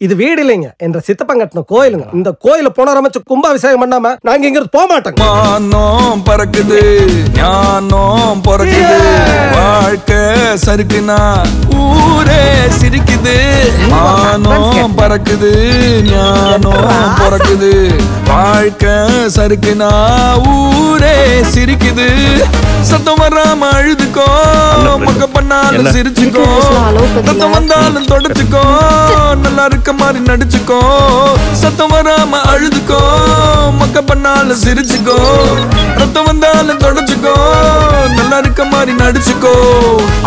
இது வீடு இல்லைங்க, என்ற சித்தப்பன் கட்டின கோயிலுங்க. இந்த கோயில புனரமைச்சு கும்பாபிஷேகம் பண்ணாம நாங்க இங்க போக மாட்டோம். மானம் பறக்குது, ஞானம் பிறக்குது, வாழ்க்கை சறுக்குனா ஊரே சிரிக்குது. மானம் பறக்குது, ஞானம் பிறக்குது, வாழ்க்கை சறுக்குனா ஊரே சிரிக்குது. சத்தம் வராம அழுதுக்கோ, மக்க பண்ணாலும் சிரிச்சுக்கோ, சத்தம் வந்தாலும் தொடச்சுக்கோ, நல்லா இருக்க மாதிரி நடிச்சுக்கோ. சத்தம் வராம அழுதுக்கோ, மக்க பண்ணாலும் சிரிச்சுக்கோ, ரத்தம் வந்தாலும் தொடச்சுக்கோ, நல்லா இருக்க மாதிரி நடிச்சுக்கோ.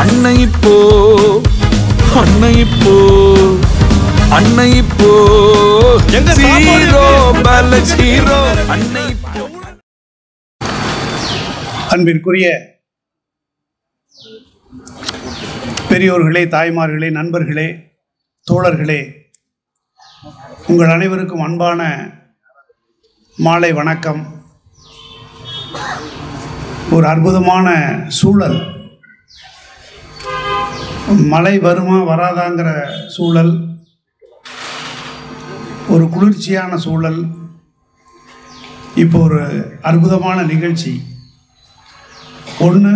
அன்னை இப்போ, அன்னை இப்போ, அன்னை இப்போ ஹீரோ பேலன்ஸ் ஹீரோ. அன்னை இப்போ. அன்பிற்குரிய பெரியோர்களே, தாய்மார்களே, நண்பர்களே, தோழர்களே, உங்கள் அனைவருக்கும் அன்பான மாலை வணக்கம். ஒரு அற்புதமான சூழல், மழை வருமா வராதாங்கிற சூழல், ஒரு குளிர்ச்சியான சூழல். இப்போ ஒரு அற்புதமான நிகழ்ச்சி. ஒன்று,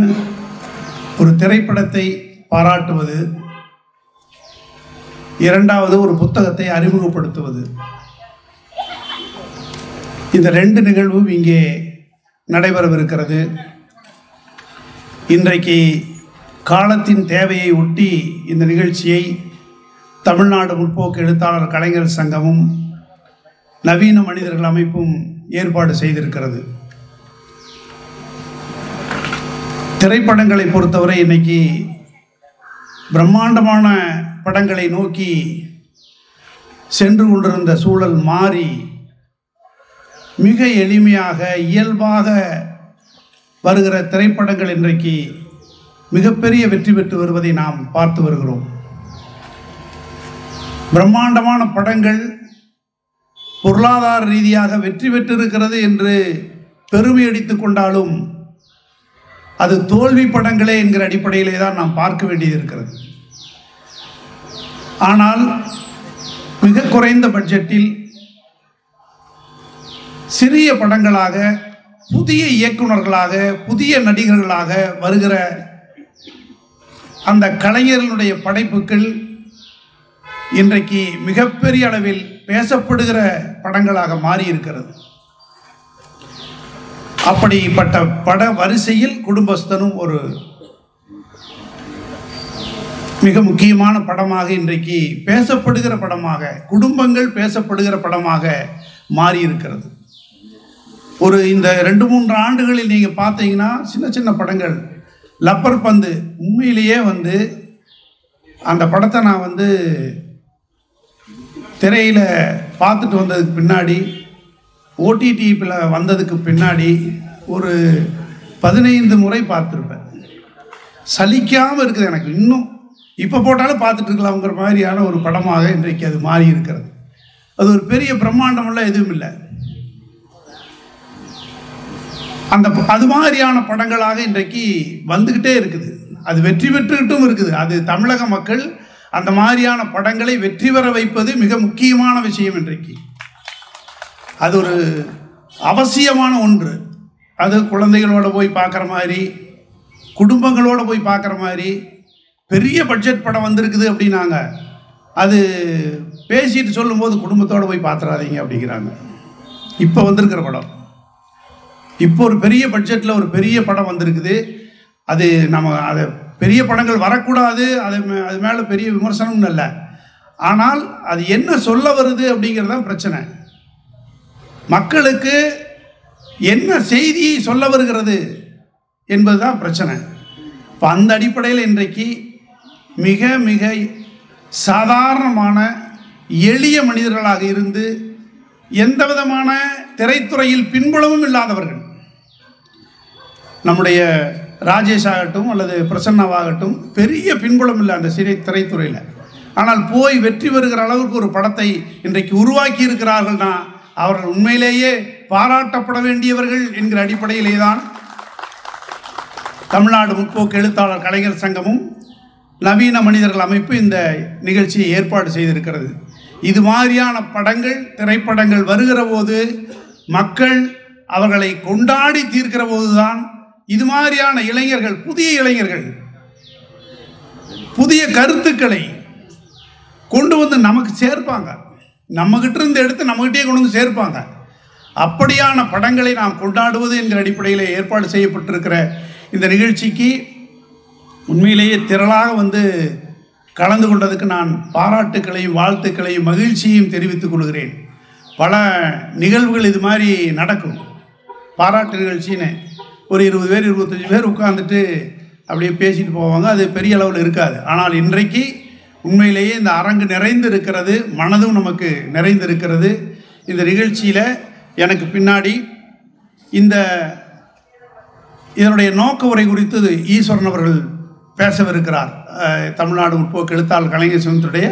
ஒரு திரைப்படத்தை பாராட்டுவது, இரண்டாவது ஒரு புத்தகத்தை அறிமுகப்படுத்துவது. இந்த ரெண்டு நிகழ்வும் இங்கே நடைபெறவிருக்கிறது. இன்றைக்கு காலத்தின் தேவையை ஒட்டி இந்த நிகழ்ச்சியை தமிழ்நாடு முற்போக்கு எழுத்தாளர் கலைஞர் சங்கமும் நவீன மனிதர்கள் அமைப்பும் ஏற்பாடு செய்திருக்கிறது. திரைப்படங்களை பொறுத்தவரை இன்னைக்கு பிரம்மாண்டமான படங்களை நோக்கி சென்று கொண்டிருந்த சூழல் மாறி மிக எளிமையாக இயல்பாக வருகிற திரைப்படங்கள் இன்றைக்கு மிகப்பெரிய வெற்றி பெற்று வருவதை நாம் பார்த்து வருகிறோம். பிரம்மாண்டமான படங்கள் பொருளாதார ரீதியாக வெற்றி பெற்றிருக்கிறது என்று பெருமை அடித்துக் கொண்டாலும் அது தோல்வி படங்களே என்கிற அடிப்படையிலே தான் நாம் பார்க்க வேண்டியது இருக்கிறது. ஆனால் மிக குறைந்த பட்ஜெட்டில் சிறிய படங்களாக, புதிய இயக்குநர்களாக, புதிய நடிகர்களாக வருகிற அந்த கலைஞர்களுடைய படைப்புகள் இன்றைக்கு மிகப்பெரிய அளவில் பேசப்படுகிற படங்களாக மாறி இருக்கிறது. அப்படிப்பட்ட பட வரிசையில் குடும்பஸ்தனும் ஒரு மிக முக்கியமான படமாக இன்றைக்கு பேசப்படுகிற படமாக, குடும்பங்கள் பேசப்படுகிற படமாக மாறி இருக்கிறது. ஒரு இந்த 2-3 ஆண்டுகளில் நீங்கள் பார்த்தீங்கன்னா சின்ன சின்ன படங்கள், லப்பர் பந்து உண்மையிலேயே அந்த படத்தை நான் திரையில் பார்த்துட்டு வந்ததுக்கு பின்னாடி, ஓடிடியில் வந்ததுக்கு பின்னாடி ஒரு 15 முறை பார்த்துருப்பேன். சலிக்காமல் இருக்குது எனக்கு. இன்னும் இப்போ போட்டாலும் பார்த்துட்டு இருக்கலாம்ங்கிற மாதிரியான ஒரு படமாக இன்றைக்கு அது மாறி இருக்கிறது. அது ஒரு பெரிய பிரம்மாண்டமெல்லாம் எதுவும் இல்லை. அது மாதிரியான படங்களாக இன்றைக்கு வந்துக்கிட்டே இருக்குது. அது வெற்றி பெற்றுக்கிட்டும் இருக்குது. அது தமிழக மக்கள் அந்த மாதிரியான படங்களை வெற்றி பெற வைப்பது மிக முக்கியமான விஷயம். இன்றைக்கு அது ஒரு அவசியமான ஒன்று. அது குழந்தைகளோடு போய் பார்க்குற மாதிரி, குடும்பங்களோடு போய் பார்க்குற மாதிரி. பெரிய பட்ஜெட் படம் வந்திருக்குது அப்படின்னாங்க, அது பேசிட்டு சொல்லும்போது குடும்பத்தோடு போய் பார்த்துறாதீங்க அப்படிங்கிறாங்க. இப்போ வந்திருக்கிற படம், இப்போ ஒரு பெரிய பட்ஜெட்டில் ஒரு பெரிய படம் வந்திருக்குது. அது அதை பெரிய படங்கள் வரக்கூடாது, அது மேலே பெரிய விமர்சனம்னு இல்லை. ஆனால் அது என்ன சொல்ல வருது அப்படிங்கிறது தான் பிரச்சனை. மக்களுக்கு என்ன செய்தியை சொல்ல வருகிறது என்பது தான் பிரச்சனை. இப்போ அந்த அடிப்படையில் இன்றைக்கு மிக மிக சாதாரணமான எளிய மனிதர்களாக இருந்து எந்த விதமான திரைத்துறையில் பின்புலமும் இல்லாதவர்கள், நம்முடைய ராஜேஷ் ஆகட்டும் அல்லது பிரசன்னாவாகட்டும், பெரிய பின்புலம் இல்லை அந்த திரைத்துறையில். ஆனால் போய் வெற்றி பெறுகிற அளவுக்கு ஒரு படத்தை இன்றைக்கு உருவாக்கி இருக்கிறார்கள்னா அவர்கள் உண்மையிலேயே பாராட்டப்பட வேண்டியவர்கள் என்கிற அடிப்படையிலே தான் தமிழ்நாடு முற்போக்கு எழுத்தாளர் கலைஞர் சங்கமும் நவீன மனிதர்கள் அமைப்பு இந்த நிகழ்ச்சியை ஏற்பாடு செய்திருக்கிறது. இது மாதிரியான படங்கள், திரைப்படங்கள் வருகிற போது மக்கள் அவர்களை கொண்டாடி தீர்க்கிற போதுதான் இது மாதிரியான இளைஞர்கள், புதிய இளைஞர்கள் புதிய கருத்துக்களை கொண்டு வந்து நமக்கு சேர்ப்பாங்க. நம்மகிட்ட இருந்து எடுத்து நம்மகிட்டே கொண்டு வந்து சேர்ப்பாங்க. அப்படியான படங்களை நாம் கொண்டாடுவது என்கிற அடிப்படையில் ஏற்பாடு செய்யப்பட்டிருக்கிற இந்த நிகழ்ச்சிக்கு உண்மையிலேயே திரளாக வந்து கலந்து கொண்டதுக்கு நான் பாராட்டுக்களையும் வாழ்த்துக்களையும் மகிழ்ச்சியையும் தெரிவித்துக் கொள்கிறேன். பல நிகழ்வுகள் இது மாதிரி நடக்கும். பாராட்டு நிகழ்ச்சின்னு ஒரு 20 பேர் 25 பேர் உட்கார்ந்துட்டு அப்படியே பேசிட்டு போவாங்க. அது பெரிய அளவில் இருக்காது. ஆனால் இன்றைக்கு உண்மையிலேயே இந்த அரங்கு நிறைந்து இருக்கிறது, மனதும் நமக்கு நிறைந்து இருக்கிறது. இந்த நிகழ்ச்சியில் எனக்கு பின்னாடி இதனுடைய நோக்க உரை குறித்து ஈஸ்வரன் அவர்கள் பேசவிருக்கிறார். தமிழ்நாடு முற்போக்கு எழுத்தாளர் கலைஞர் சங்கத்துடைய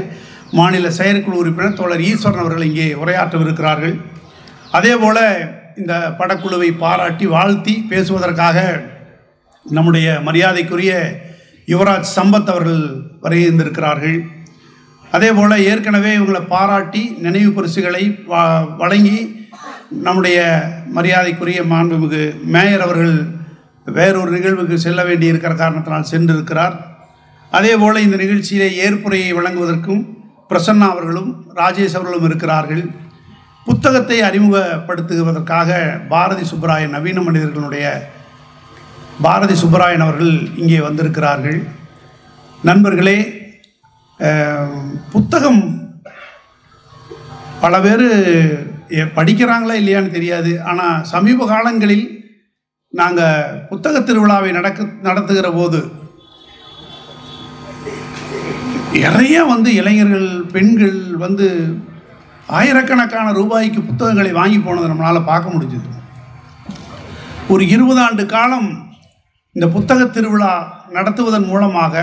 மாநில செயற்குழு உறுப்பினர் தோழர் ஈஸ்வரன் அவர்கள் இங்கே உரையாற்றவிருக்கிறார்கள். அதே போல் இந்த படக்குழுவை பாராட்டி வாழ்த்தி பேசுவதற்காக நம்முடைய மரியாதைக்குரிய யுவராஜ் சம்பத் அவர்கள் வருகின்றிருக்கிறார்கள். அதே போல் ஏற்கனவே இவங்களை பாராட்டி நினைவு பரிசுகளை வழங்கி நம்முடைய மரியாதைக்குரிய மாண்புமிகு மேயர் அவர்கள் வேறொரு நிகழ்வுக்கு செல்ல வேண்டி இருக்கிற காரணத்தினால் சென்றிருக்கிறார். அதே போல் இந்த நிகழ்ச்சியிலே ஏற்புரையை வழங்குவதற்கும் பிரசன்னா அவர்களும் ராஜேஷ் அவர்களும் இருக்கிறார்கள். புத்தகத்தை அறிமுகப்படுத்துவதற்காக பாரதி சுப்பராயன், நவீன மனிதர்களுடைய பாரதி சுப்பராயன் அவர்கள் இங்கே வந்திருக்கிறார்கள். நண்பர்களே, புத்தகம் பல பேர் படிக்கிறாங்களா இல்லையான்னு தெரியாது. ஆனால் சமீப காலங்களில் நாங்கள் புத்தக திருவிழாவை நடத்துகிற போது நிறைய வந்து இளைஞர்கள், பெண்கள் வந்து ஆயிரக்கணக்கான ரூபாய்க்கு புத்தகங்களை வாங்கி போனதை நம்மளால் பார்க்க முடிஞ்சுது. ஒரு 20 ஆண்டு காலம் இந்த புத்தக திருவிழா நடத்துவதன் மூலமாக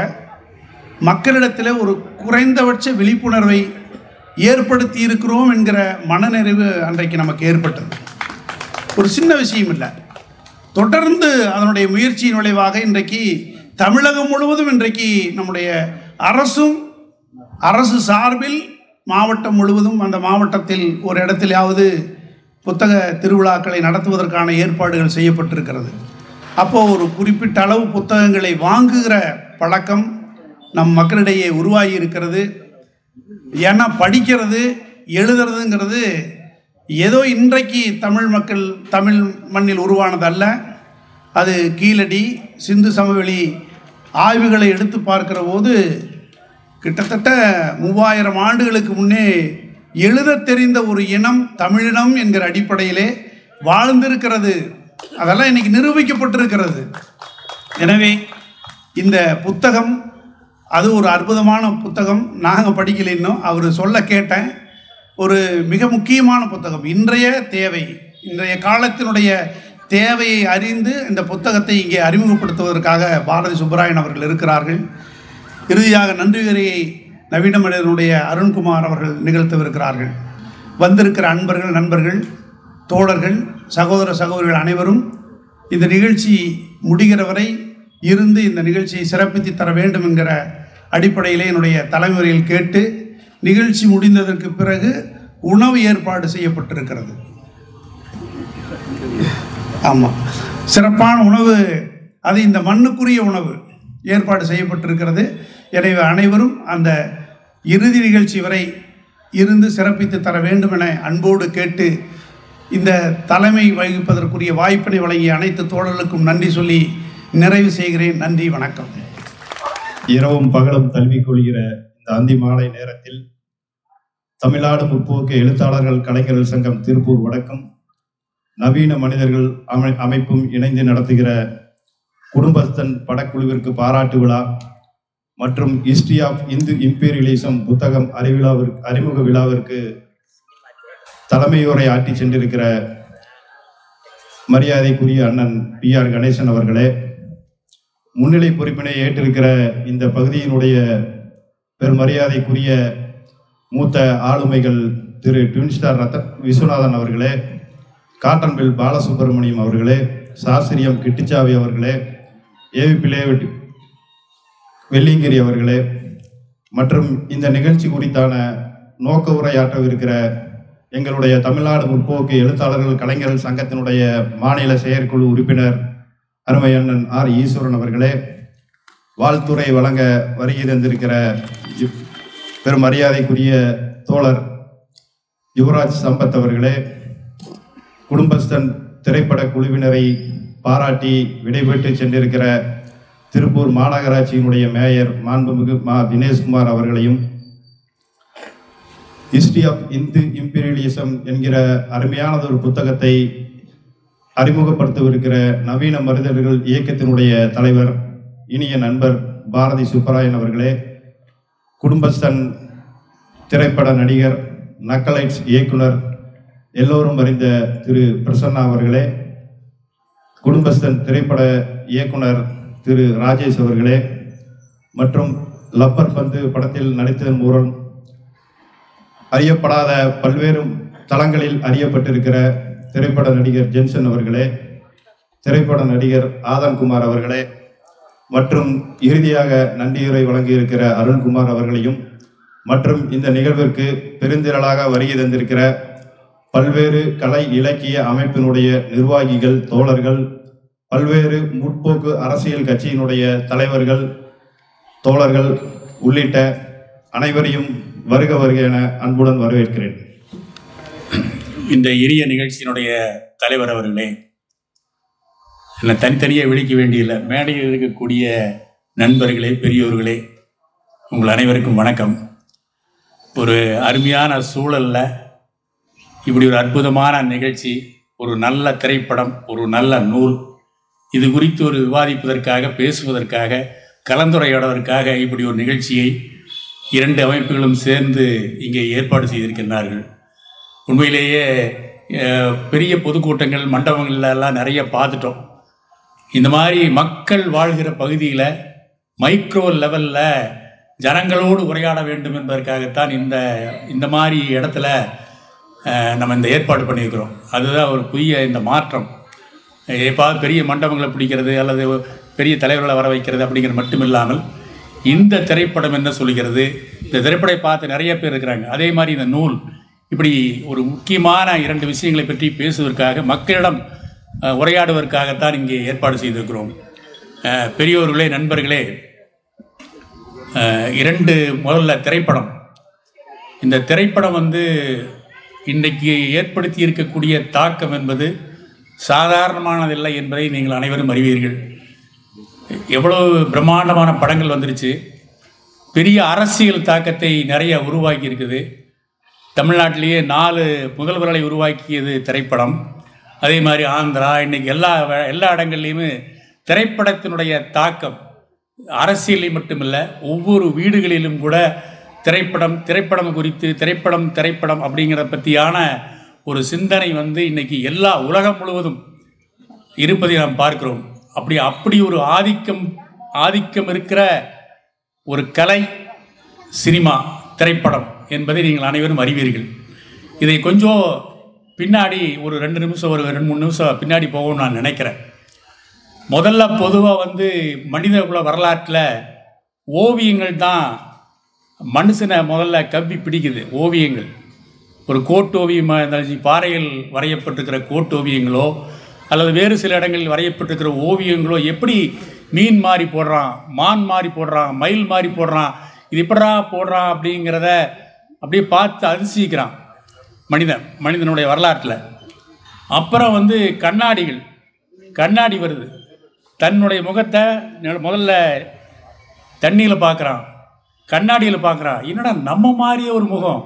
மக்களிடத்தில் ஒரு குறைந்தபட்ச விழிப்புணர்வை ஏற்படுத்தி இருக்கிறோம் என்கிற மனநிறைவு அன்றைக்கு நமக்கு ஏற்பட்டது. ஒரு சின்ன விஷயம் இல்லை. தொடர்ந்து அதனுடைய முயற்சியின் விளைவாக இன்றைக்கு தமிழகம் முழுவதும் இன்றைக்கு நம்முடைய அரசு சார்பில் மாவட்டம் முழுவதும் அந்த மாவட்டத்தில் ஒரு இடத்திலாவது புத்தக திருவிழாக்களை நடத்துவதற்கான ஏற்பாடுகள் செய்யப்பட்டிருக்கிறது. அப்போது ஒரு குறிப்பிட்ட அளவு புத்தகங்களை வாங்குகிற பழக்கம் நம் மக்களிடையே உருவாகி இருக்கிறது. ஏன்னா படிக்கிறது, எழுதுறதுங்கிறது ஏதோ இன்றைக்கு தமிழ் மண்ணில் உருவானதல்ல. அது கீழடி, சிந்து சமவெளி ஆய்வுகளை எடுத்து பார்க்கிற போது கிட்டத்தட்ட 3000 ஆண்டுகளுக்கு முன்னே எழுத தெரிந்த ஒரு இனம் தமிழினம் என்கிற அடிப்படையிலே வாழ்ந்திருக்கிறது. அதெல்லாம் இன்னைக்கு நிரூபிக்கப்பட்டிருக்கிறது. எனவே இந்த புத்தகம் அது ஒரு அற்புதமான புத்தகம். நாங்கள் படிக்கல, இன்னும் அவர் சொல்ல கேட்டேன். ஒரு மிக முக்கியமான புத்தகம். இன்றைய காலத்தினுடைய தேவையை அறிந்து இந்த புத்தகத்தை இங்கே அறிமுகப்படுத்துவதற்காக பாரதி சுப்பராயன் அவர்கள் இருக்கிறார்கள். இறுதியாக நன்றியுரையை நவீன மனிதனுடைய அருண்குமார் அவர்கள் நிகழ்த்தவிருக்கிறார்கள். வந்திருக்கிற நண்பர்கள், தோழர்கள், சகோதர சகோதரிகள் அனைவரும் இந்த நிகழ்ச்சி முடிகிற வரை இருந்து இந்த நிகழ்ச்சியை சிறப்பித்து தர வேண்டும் என்கிற அடிப்படையிலே என்னுடைய தலைமுறையில் கேட்டு, நிகழ்ச்சி முடிந்ததற்கு பிறகு உணவு ஏற்பாடு செய்யப்பட்டிருக்கிறது. ஆமாம், சிறப்பான உணவு, அது இந்த மண்ணுக்குரிய உணவு ஏற்பாடு செய்யப்பட்டிருக்கிறது. எனவே அனைவரும் அந்த இறுதி நிகழ்ச்சி வரை இருந்து சிறப்பித்து தர வேண்டும் என அன்போடு கேட்டு, இந்த தலைமை வகிப்பதற்குரிய வாய்ப்பினை வழங்கிய அனைத்து தோழர்களுக்கும் நன்றி சொல்லி நிறைவு செய்கிறேன். நன்றி, வணக்கம். இரவும் பகலும் தழுவிக்கொள்கிற இந்த அந்தி மாலை நேரத்தில் தமிழ்நாடு முற்போக்கு எழுத்தாளர்கள் கலைஞர்கள் சங்கம் திருப்பூர் வடக்கும் நவீன மனிதர்கள் அமைப்பும் இணைந்து நடத்துகிற குடும்பஸ்தன் படக்குழுவிற்கு பாராட்டு விழா மற்றும் ஹிஸ்டரி ஆஃப் இந்து இம்பீரியலிசம் புத்தகம் அறிமுக விழாவிற்கு தலைமையுரை ஆற்றி சென்றிருக்கிற மரியாதைக்குரிய அண்ணன் PR கணேசன் அவர்களே, முன்னிலை பொறுப்பினை ஏற்றிருக்கிற இந்த பகுதியினுடைய பெருமரியாதைக்குரிய மூத்த ஆளுமைகள் திரு ட்வின் ஸ்டார் விஸ்வநாதன் அவர்களே, காட்டன்பில் பாலசுப்ரமணியம் அவர்களே, சாஸ்திரியம் கிட்டிச்சாவி அவர்களே, ஏவி பிள்ளையவெட்டி வெள்ளியங்கிரி அவர்களே மற்றும் இந்த நிகழ்ச்சி குறித்தான நோக்க உரையாற்றவிருக்கிற எங்களுடைய தமிழ்நாடு முற்போக்கு எழுத்தாளர்கள் கலைஞர்கள் சங்கத்தினுடைய மாநில செயற்குழு உறுப்பினர் அருமை அண்ணன் ஆர் ஈஸ்வரன் அவர்களே, வாழ்த்துறை வழங்க வருகை தந்திருக்கிற பெரும் மரியாதைக்குரிய தோழர் யுவராஜ் சம்பத் அவர்களே, குடும்பஸ்தன் திரைப்பட குழுவினரை பாராட்டி விடைபெற்று சென்றிருக்கிற திருப்பூர் மாநகராட்சியினுடைய மேயர் மாண்புமிகு மா தினேஷ்குமார் அவர்களையும், ஹிஸ்டரி ஆஃப் இந்து இம்பீரியலிசம் என்கிற அருமையானதொரு புத்தகத்தை அறிமுகப்படுத்தவிருக்கிற நவீன மருதர்கள் இயக்கத்தினுடைய தலைவர் இனிய நண்பர் பாரதி சுப்பராயன் அவர்களே, குடும்பஸ்தன் திரைப்பட நடிகர் நக்கலைட்ஸ் இயக்குனர் எல்லோரும் அறிந்த திரு பிரசன்னா அவர்களே, குடும்பஸ்தன் திரைப்பட இயக்குனர் திரு ராஜேஷ் அவர்களே மற்றும் லப்பர் பந்து படத்தில் நடித்ததன் மூலம் அறியப்படாத பல்வேறு தளங்களில் அறியப்பட்டிருக்கிற திரைப்பட நடிகர் ஜென்சன் அவர்களே, திரைப்பட நடிகர் ஆதன்குமார் அவர்களே மற்றும் இறுதியாக நன்றியுரை வழங்கியிருக்கிற அருண்குமார் அவர்களையும் மற்றும் இந்த நிகழ்விற்கு பெருந்திரளாக வருகை தந்திருக்கிற பல்வேறு கலை இலக்கிய அமைப்பினுடைய நிர்வாகிகள், தோழர்கள், பல்வேறு முற்போக்கு அரசியல் கட்சியினுடைய தலைவர்கள், தோழர்கள் உள்ளிட்ட அனைவரையும் வருக வருக என அன்புடன் வரவேற்கிறேன். இந்த இனிய நிகழ்ச்சியினுடைய தலைவர் அவர்களே, என்னை தனித்தனியாக விழிக்க வேண்டியில்லை, மேடையில் இருக்கக்கூடிய நண்பர்களே, பெரியோர்களே, உங்கள் அனைவருக்கும் வணக்கம். ஒரு அருமையான சூழலில் இப்படி ஒரு அற்புதமான நிகழ்ச்சி, ஒரு நல்ல திரைப்படம், ஒரு நல்ல நூல், இது குறித்து ஒரு விவாதிப்பதற்காக, பேசுவதற்காக, கலந்துரையாடுவதற்காக இப்படி ஒரு நிகழ்ச்சியை இரண்டு அமைப்புகளும் சேர்ந்து இங்கே ஏற்பாடு செய்திருக்கின்றார்கள். உண்மையிலேயே பெரிய பொதுக்கூட்டங்கள் மண்டபங்கள்லாம் நிறைய பார்த்துட்டோம். இந்த மாதிரி மக்கள் வாழ்கிற பகுதியில் மைக்ரோ லெவலில் ஜனங்களோடு உரையாட வேண்டும் என்பதற்காகத்தான் இந்த மாதிரி இடத்துல நம்ம இந்த ஏற்பாடு பண்ணியிருக்கிறோம். அதுதான் ஒரு புதிய இந்த மாற்றம். எப்பாவது பெரிய மண்டபங்களை பிடிக்கிறது அல்லது பெரிய தலைவர்களை வர வைக்கிறது அப்படிங்கிறது மட்டும் இல்லாமல் இந்த திரைப்படம் என்ன சொல்கிறது, இந்த திரைப்படம் பார்த்து நிறைய பேர் இருக்கிறாங்க. அதே மாதிரி இந்த நூல், இப்படி ஒரு முக்கியமான இரண்டு விஷயங்களை பற்றி பேசுவதற்காக, மக்களிடம் உரையாடுவதற்காகத்தான் இங்கே ஏற்பாடு செய்திருக்கிறோம். பெரியோர்களே, நண்பர்களே, முதல்ல திரைப்படம். இந்த திரைப்படம் இன்றைக்கு ஏற்படுத்தி இருக்கக்கூடிய தாக்கம் என்பது சாதாரணமானதில்லை என்பதை நீங்கள் அனைவரும் அறிவீர்கள். எவ்வளவு பிரம்மாண்டமான படங்கள் வந்துருச்சு, பெரிய அரசியல் தாக்கத்தை நிறைய உருவாக்கி இருக்குது. தமிழ்நாட்டிலேயே 4 முதல்வர்களை உருவாக்கியது திரைப்படம். அதே மாதிரி ஆந்திரா, இன்றைக்கி எல்லா இடங்கள்லையுமே திரைப்படத்தினுடைய தாக்கம் அரசியலை மட்டுமில்லை, ஒவ்வொரு வீடுகளிலும் கூட திரைப்படம் குறித்து திரைப்படம் அப்படிங்கிறத பற்றியான ஒரு சிந்தனை இன்றைக்கி எல்லா உலகம் முழுவதும் இருப்பதை நாம் பார்க்கிறோம். அப்படி ஒரு ஆதிக்கம் இருக்கிற ஒரு கலை சினிமா திரைப்படம் என்பதை நீங்கள் அனைவரும் அறிவீர்கள். இதை கொஞ்சம் பின்னாடி ஒரு 2 நிமிஷம், ஒரு 2-3 நிமிஷம் பின்னாடி போகணும்னு நான் நினைக்கிறேன். முதல்ல பொதுவாக மனிதகுல வரலாற்றில் ஓவியங்கள் தான் மனுஷனை முதல்ல கவ்வி பிடிக்குது. ஓவியங்கள், ஒரு கோட்டு ஓவியமாக இருந்தாலும், பாறையில் வரையப்பட்டிருக்கிற கோட்டு ஓவியங்களோ அல்லது வேறு சில இடங்களில் வரையப்பட்டிருக்கிற ஓவியங்களோ, எப்படி மீன் மாதிரி போடுறான், மான் மாதிரி போடுறான், மயில் மாதிரி போடுறான், இது எப்படா போடுறான் அப்படிங்கிறத அப்படியே பார்த்து அதிசயிக்கிறான் மனிதனுடைய வரலாற்றில். அப்புறம் கண்ணாடி வருது. தன்னுடைய முகத்தை முதல்ல தண்ணியில் பார்க்குறான், கண்ணாடியில் பார்க்குறான், என்னடா நம்ம மாதிரியே ஒரு முகம்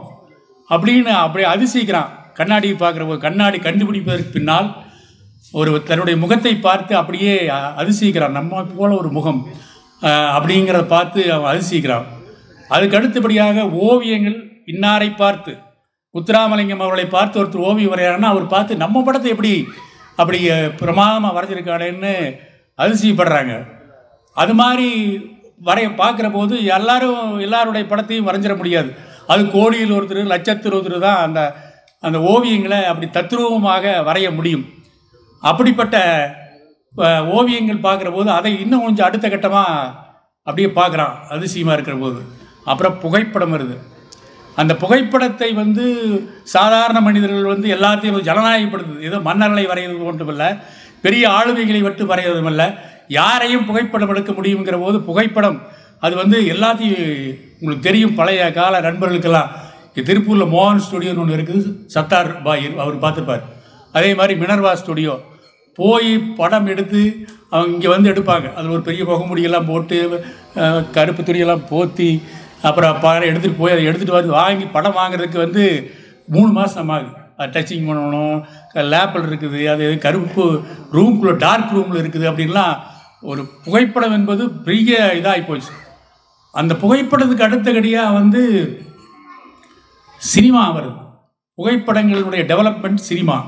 அப்படின்னு அப்படியே அதிசயிக்கிறான். கண்ணாடியை பார்க்குற போது, கண்ணாடி கண்டுபிடிப்பதற்கு பின்னால் தன்னுடைய முகத்தை பார்த்து அப்படியே அதிசயிக்கிறான், நம்ம போல ஒரு முகம் அப்படிங்கிறத பார்த்து அவன் அதிசயிக்கிறான். அதுக்கு அடுத்தபடியாக ஓவியங்கள், இன்னாரை பார்த்து, முத்துராமலிங்கம் அவர்களை பார்த்து ஒருத்தர் ஓவியம் வரைகிறாருன்னா அவர் பார்த்து நம்ம படத்தை அப்படி பிரமாதமாக வரைஞ்சிருக்காளேன்னு அதிசயப்படுறாங்க. அது மாதிரி பார்க்குற போது எல்லாருடைய படத்தையும் வரைஞ்சிட முடியாது. அது கோடியில் ஒருத்தர், லட்சத்தில் ஒருத்தர் தான் அந்த ஓவியங்களை அப்படி தத்ரூபமாக வரைய முடியும். அப்படிப்பட்ட ஓவியங்கள் பார்க்குற போது அதை இன்னும் கொஞ்சம் அடுத்த கட்டமாக அப்படியே பார்க்குறான் அதிசயமாக இருக்கிற போது. அப்புறம் புகைப்படம் வருது. அந்த புகைப்படத்தை வந்து சாதாரண மனிதர்கள் வந்து எல்லாத்தையும் ஜனநாயகப்படுத்துது. ஏதோ மன்னர்களை வரைகிறது ஒன்றுமில்லை, பெரிய ஆளுமைகளை விட்டு வரைகிறதுமில்லை, யாரையும் புகைப்படம் எடுக்க முடியுங்கிற போது புகைப்படம் அது வந்து எல்லாத்தையும் உங்களுக்கு தெரியும். பழைய கால நண்பர்களுக்கெல்லாம் திருப்பூரில் மோகன் ஸ்டுடியோன்னு ஒன்று இருக்குது, சத்தார் பாய் அவர் பார்த்துருப்பார். அதே மாதிரி மினர்வா ஸ்டுடியோ போய் படம் எடுத்து அவங்க இங்கே வந்து எடுப்பாங்க. அதில் ஒரு பெரிய முகமுடியெல்லாம் போட்டு கருப்பு துணியெல்லாம் போற்றி அப்புறம் படம் எடுத்துகிட்டு போய் அதை எடுத்துகிட்டு வந்து வாங்கி படம் வாங்குறதுக்கு வந்து 3 மாதம் ஆகுது. அது டச்சிங் பண்ணணும், லேப்பில் இருக்குது, அது கருப்பு ரூம்குள்ளே டார்க் ரூமில் இருக்குது அப்படின்லாம். ஒரு புகைப்படம் என்பது பெரிய இதாகி போச்சு. அந்த புகைப்படத்துக்கு அடுத்தபடியாக வந்து சினிமா வருது. புகைப்படங்களுடைய டெவலப்மெண்ட் சினிமா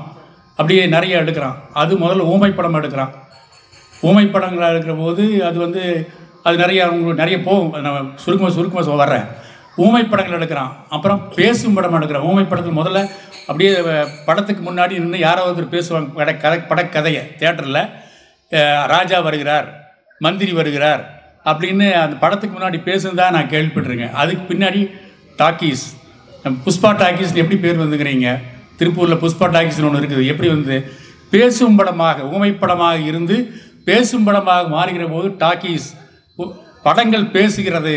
அப்படியே நிறைய எடுக்கிறான். அது முதல்ல ஊமைப்படம் எடுக்கிறான். ஊமைப்படங்களாக இருக்கிற போது அது வந்து அது உங்களுக்கு நிறைய போகும். நான் சுருக்கமாக வர்றேன். ஊமைப்படங்கள் எடுக்கிறான். அப்புறம் பேசும் படம் எடுக்கிறான். ஊமைப்படத்தில் முதல்ல அப்படியே படத்துக்கு முன்னாடி நின்று யாராவது ஒருத்தர் பேசுவாங்க படக்கதையை. தியேட்டரில் ராஜா வருகிறார், மந்திரி வருகிறார் அப்படின்னு அந்த படத்துக்கு முன்னாடி பேசுனதான் நான் கேள்விப்பட்டிருக்கேன். அதுக்கு பின்னாடி டாக்கீஸ், புஷ்பா டாக்கீஸ்னு எப்படி பேர் வந்துக்கிறீங்க? திருப்பூரில் புஷ்பா டாக்கீஸ்னு ஒன்று இருக்குது. எப்படி வந்து பேசும் படமாக ஊமைப்படமாக இருந்து பேசும் படமாக மாறுகிற போது டாக்கீஸ் படங்கள் பேசுகிறது.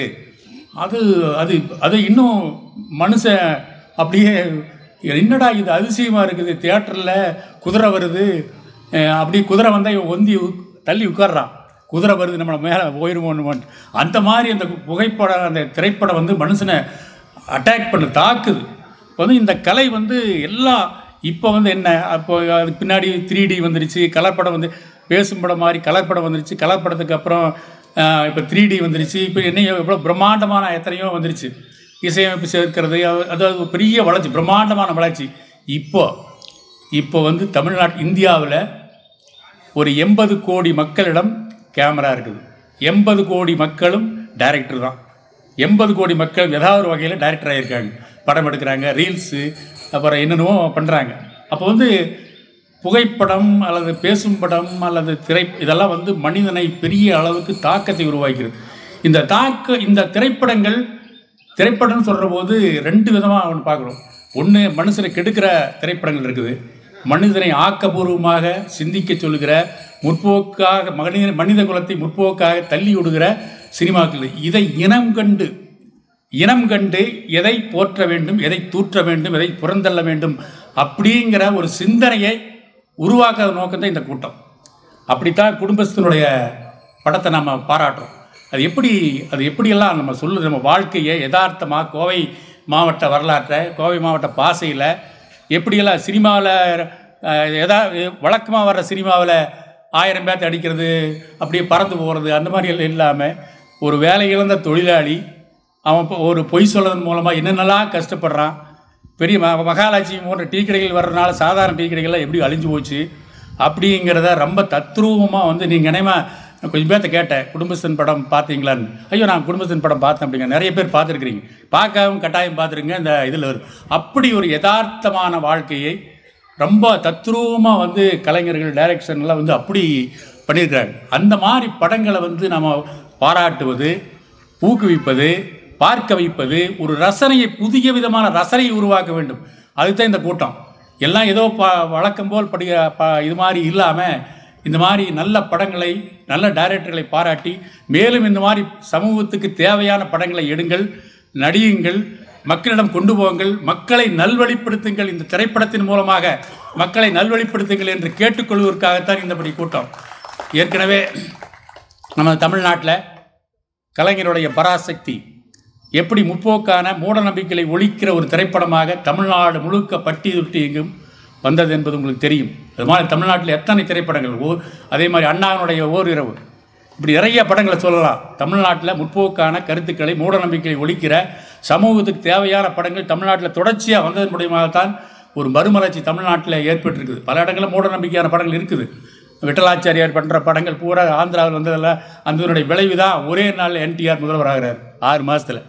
அது அது அது இன்னும் மனுஷன் அப்படியே என்னடா இது அதிசயமாக இருக்குது. தியேட்டரில் குதிரை வருது, அப்படி குதிரை வந்தால் இவன் ஒந்தி தள்ளி உட்கார்றான். குதிரை வருது, நம்மளை மேலே போயிடுவோன்னு. அந்த மாதிரி அந்த புகைப்படம் அந்த திரைப்படம் வந்து மனுஷனை அட்டாக் பண்ணு தாக்குது. வந்து இந்த கலை வந்து எல்லாம் இப்போ வந்து என்ன, அப்போ அதுக்கு பின்னாடி 3D வந்துருச்சு, கலர் படம் வந்து பேசும் படம் மாதிரி கலர் படம் வந்துருச்சு. கலர் படத்துக்கு அப்புறம் இப்போ 3D வந்துருச்சு. இப்போ என்ன எவ்வளோ பிரம்மாண்டமான எத்தனையோ வந்துருச்சு. இசையமைப்பு சேர்க்கிறது, அதாவது பெரிய வளர்ச்சி, பிரம்மாண்டமான வளர்ச்சி. இப்போ வந்து இந்தியாவில் ஒரு 80 கோடி மக்களிடம் கேமரா இருக்குது. 80 கோடி மக்களும் டைரக்டர் தான். 80 கோடி மக்கள் ஏதாவது ஒரு வகையில் டைரக்டர் ஆகியிருக்காங்க, படம் எடுக்கிறாங்க, ரீல்ஸு, அப்புறம் என்னென்னவோ பண்ணுறாங்க. அப்போ வந்து புகைப்படம் அல்லது பேசும் படம் அல்லது இதெல்லாம் வந்து மனிதனை பெரிய அளவுக்கு தாக்கத்தை உருவாக்கிறது. இந்த திரைப்படம்னு சொல்கிற போது 2 விதமாக அவன் பார்க்குறோம். ஒன்று, மனுஷனை கெடுக்கிற திரைப்படங்கள் இருக்குது. மனிதனை ஆக்கப்பூர்வமாக சிந்திக்க சொல்லுகிற முற்போக்காக மனித குலத்தை முற்போக்காக தள்ளி விடுகிற சினிமாக்கள். இதை இனம் கண்டு எதை போற்ற வேண்டும், எதை தூற்ற வேண்டும், எதை புறந்தள்ள வேண்டும் அப்படிங்கிற ஒரு சிந்தனையை உருவாக்காத நோக்கத்தை இந்த கூட்டம். அப்படித்தான் குடும்பத்தினுடைய படத்தை நம்ம பாராட்டுறோம். அது எப்படியெல்லாம் நம்ம சொல்லுது, நம்ம வாழ்க்கையை யதார்த்தமாக கோவை மாவட்ட வரலாற்றை, கோவை மாவட்ட பாசையில் எப்படியெல்லாம் சினிமாவில் வழக்கமாக வர்ற சினிமாவில் 1000 பேர்த்தை அடிக்கிறது, அப்படியே பறந்து போகிறது, அந்த மாதிரி எல்லாம் இல்லாமல் ஒரு வேலை இழந்த தொழிலாளி அவன் ஒரு பொய் சொல்வதன் மூலமாக என்னென்னலாம் கஷ்டப்படுறான். பெரிய மகாலட்சுமி போன்ற டீ கடைகள் வர்றதுனால சாதாரண டீ கடைகள்லாம் எப்படி அழிஞ்சு போச்சு அப்படிங்கிறத ரொம்ப தத்ரூபமாக வந்து நீங்கள் நினைமா. கொஞ்சம் பேர்த்த கேட்டேன், குடும்பஸ்தன் படம் பார்த்தீங்களான்னு. ஐயோ, நான் குடும்பஸ்தன் படம் பார்த்தேன் அப்படிங்க. நிறைய பேர் பார்த்துருக்குறீங்க, பார்க்கவும் கட்டாயம் பார்த்துருங்க. இந்த இதில் வரும் அப்படி ஒரு யதார்த்தமான வாழ்க்கையை ரொம்ப தத்ரூபமாக வந்து கலைஞர்கள் டைரக்ஷன்லாம் வந்து அப்படி பண்ணியிருக்கிறாங்க. அந்த மாதிரி படங்களை வந்து நம்ம பாராட்டுவது, ஊக்குவிப்பது, பார்க்க வைப்பது, ஒரு ரசனையை, புதிய விதமான ரசனையை உருவாக்க வேண்டும். அதுதான் இந்த கூட்டம். எல்லாம் ஏதோ வழக்கம் போல் இது மாதிரி இல்லாமல் இந்த மாதிரி நல்ல படங்களை, நல்ல டைரக்டர்களை பாராட்டி மேலும் இந்த மாதிரி சமூகத்துக்கு தேவையான படங்களை எடுங்கள், நடியுங்கள், மக்களிடம் கொண்டு போங்கள், மக்களை நல்வழிப்படுத்துங்கள். இந்த திரைப்படத்தின் மூலமாக மக்களை நல்வழிப்படுத்துங்கள் என்று கேட்டுக்கொள்வதற்காகத்தான் இந்தபடி கூட்டம். ஏற்கனவே நம்ம தமிழ்நாட்டில் கலைஞருடைய பராசக்தி எப்படி முற்போக்கான மூட நம்பிக்கைகளை ஒழிக்கிற ஒரு திரைப்படமாக தமிழ்நாடு முழுக்க பட்டி தொட்டி எங்கும் வந்தது என்பது உங்களுக்கு தெரியும். அது மாதிரி தமிழ்நாட்டில் எத்தனை திரைப்படங்கள், அதே மாதிரி அண்ணாவினுடைய ஓரிரவு, இப்படி நிறைய படங்களை சொல்லலாம். தமிழ்நாட்டில் முற்போக்கான கருத்துக்களை, மூட நம்பிக்கைகளை ஒழிக்கிற சமூகத்துக்கு தேவையான படங்கள் தமிழ்நாட்டில் தொடர்ச்சியாக வந்ததன் மூலியமாகத்தான் ஒரு மறுமலர்ச்சி தமிழ்நாட்டில் ஏற்பட்டிருக்குது. பல இடங்களில் மூட நம்பிக்கையான படங்கள் இருக்குது. விட்டலாச்சாரியார் பண்ணுற படங்கள் பூரா ஆந்திராவில் வந்ததெல்லாம் அதனுடைய விளைவு தான். ஒரே நாளில் NTR முதல்வர் ஆகிறார் 6 மாதத்தில்.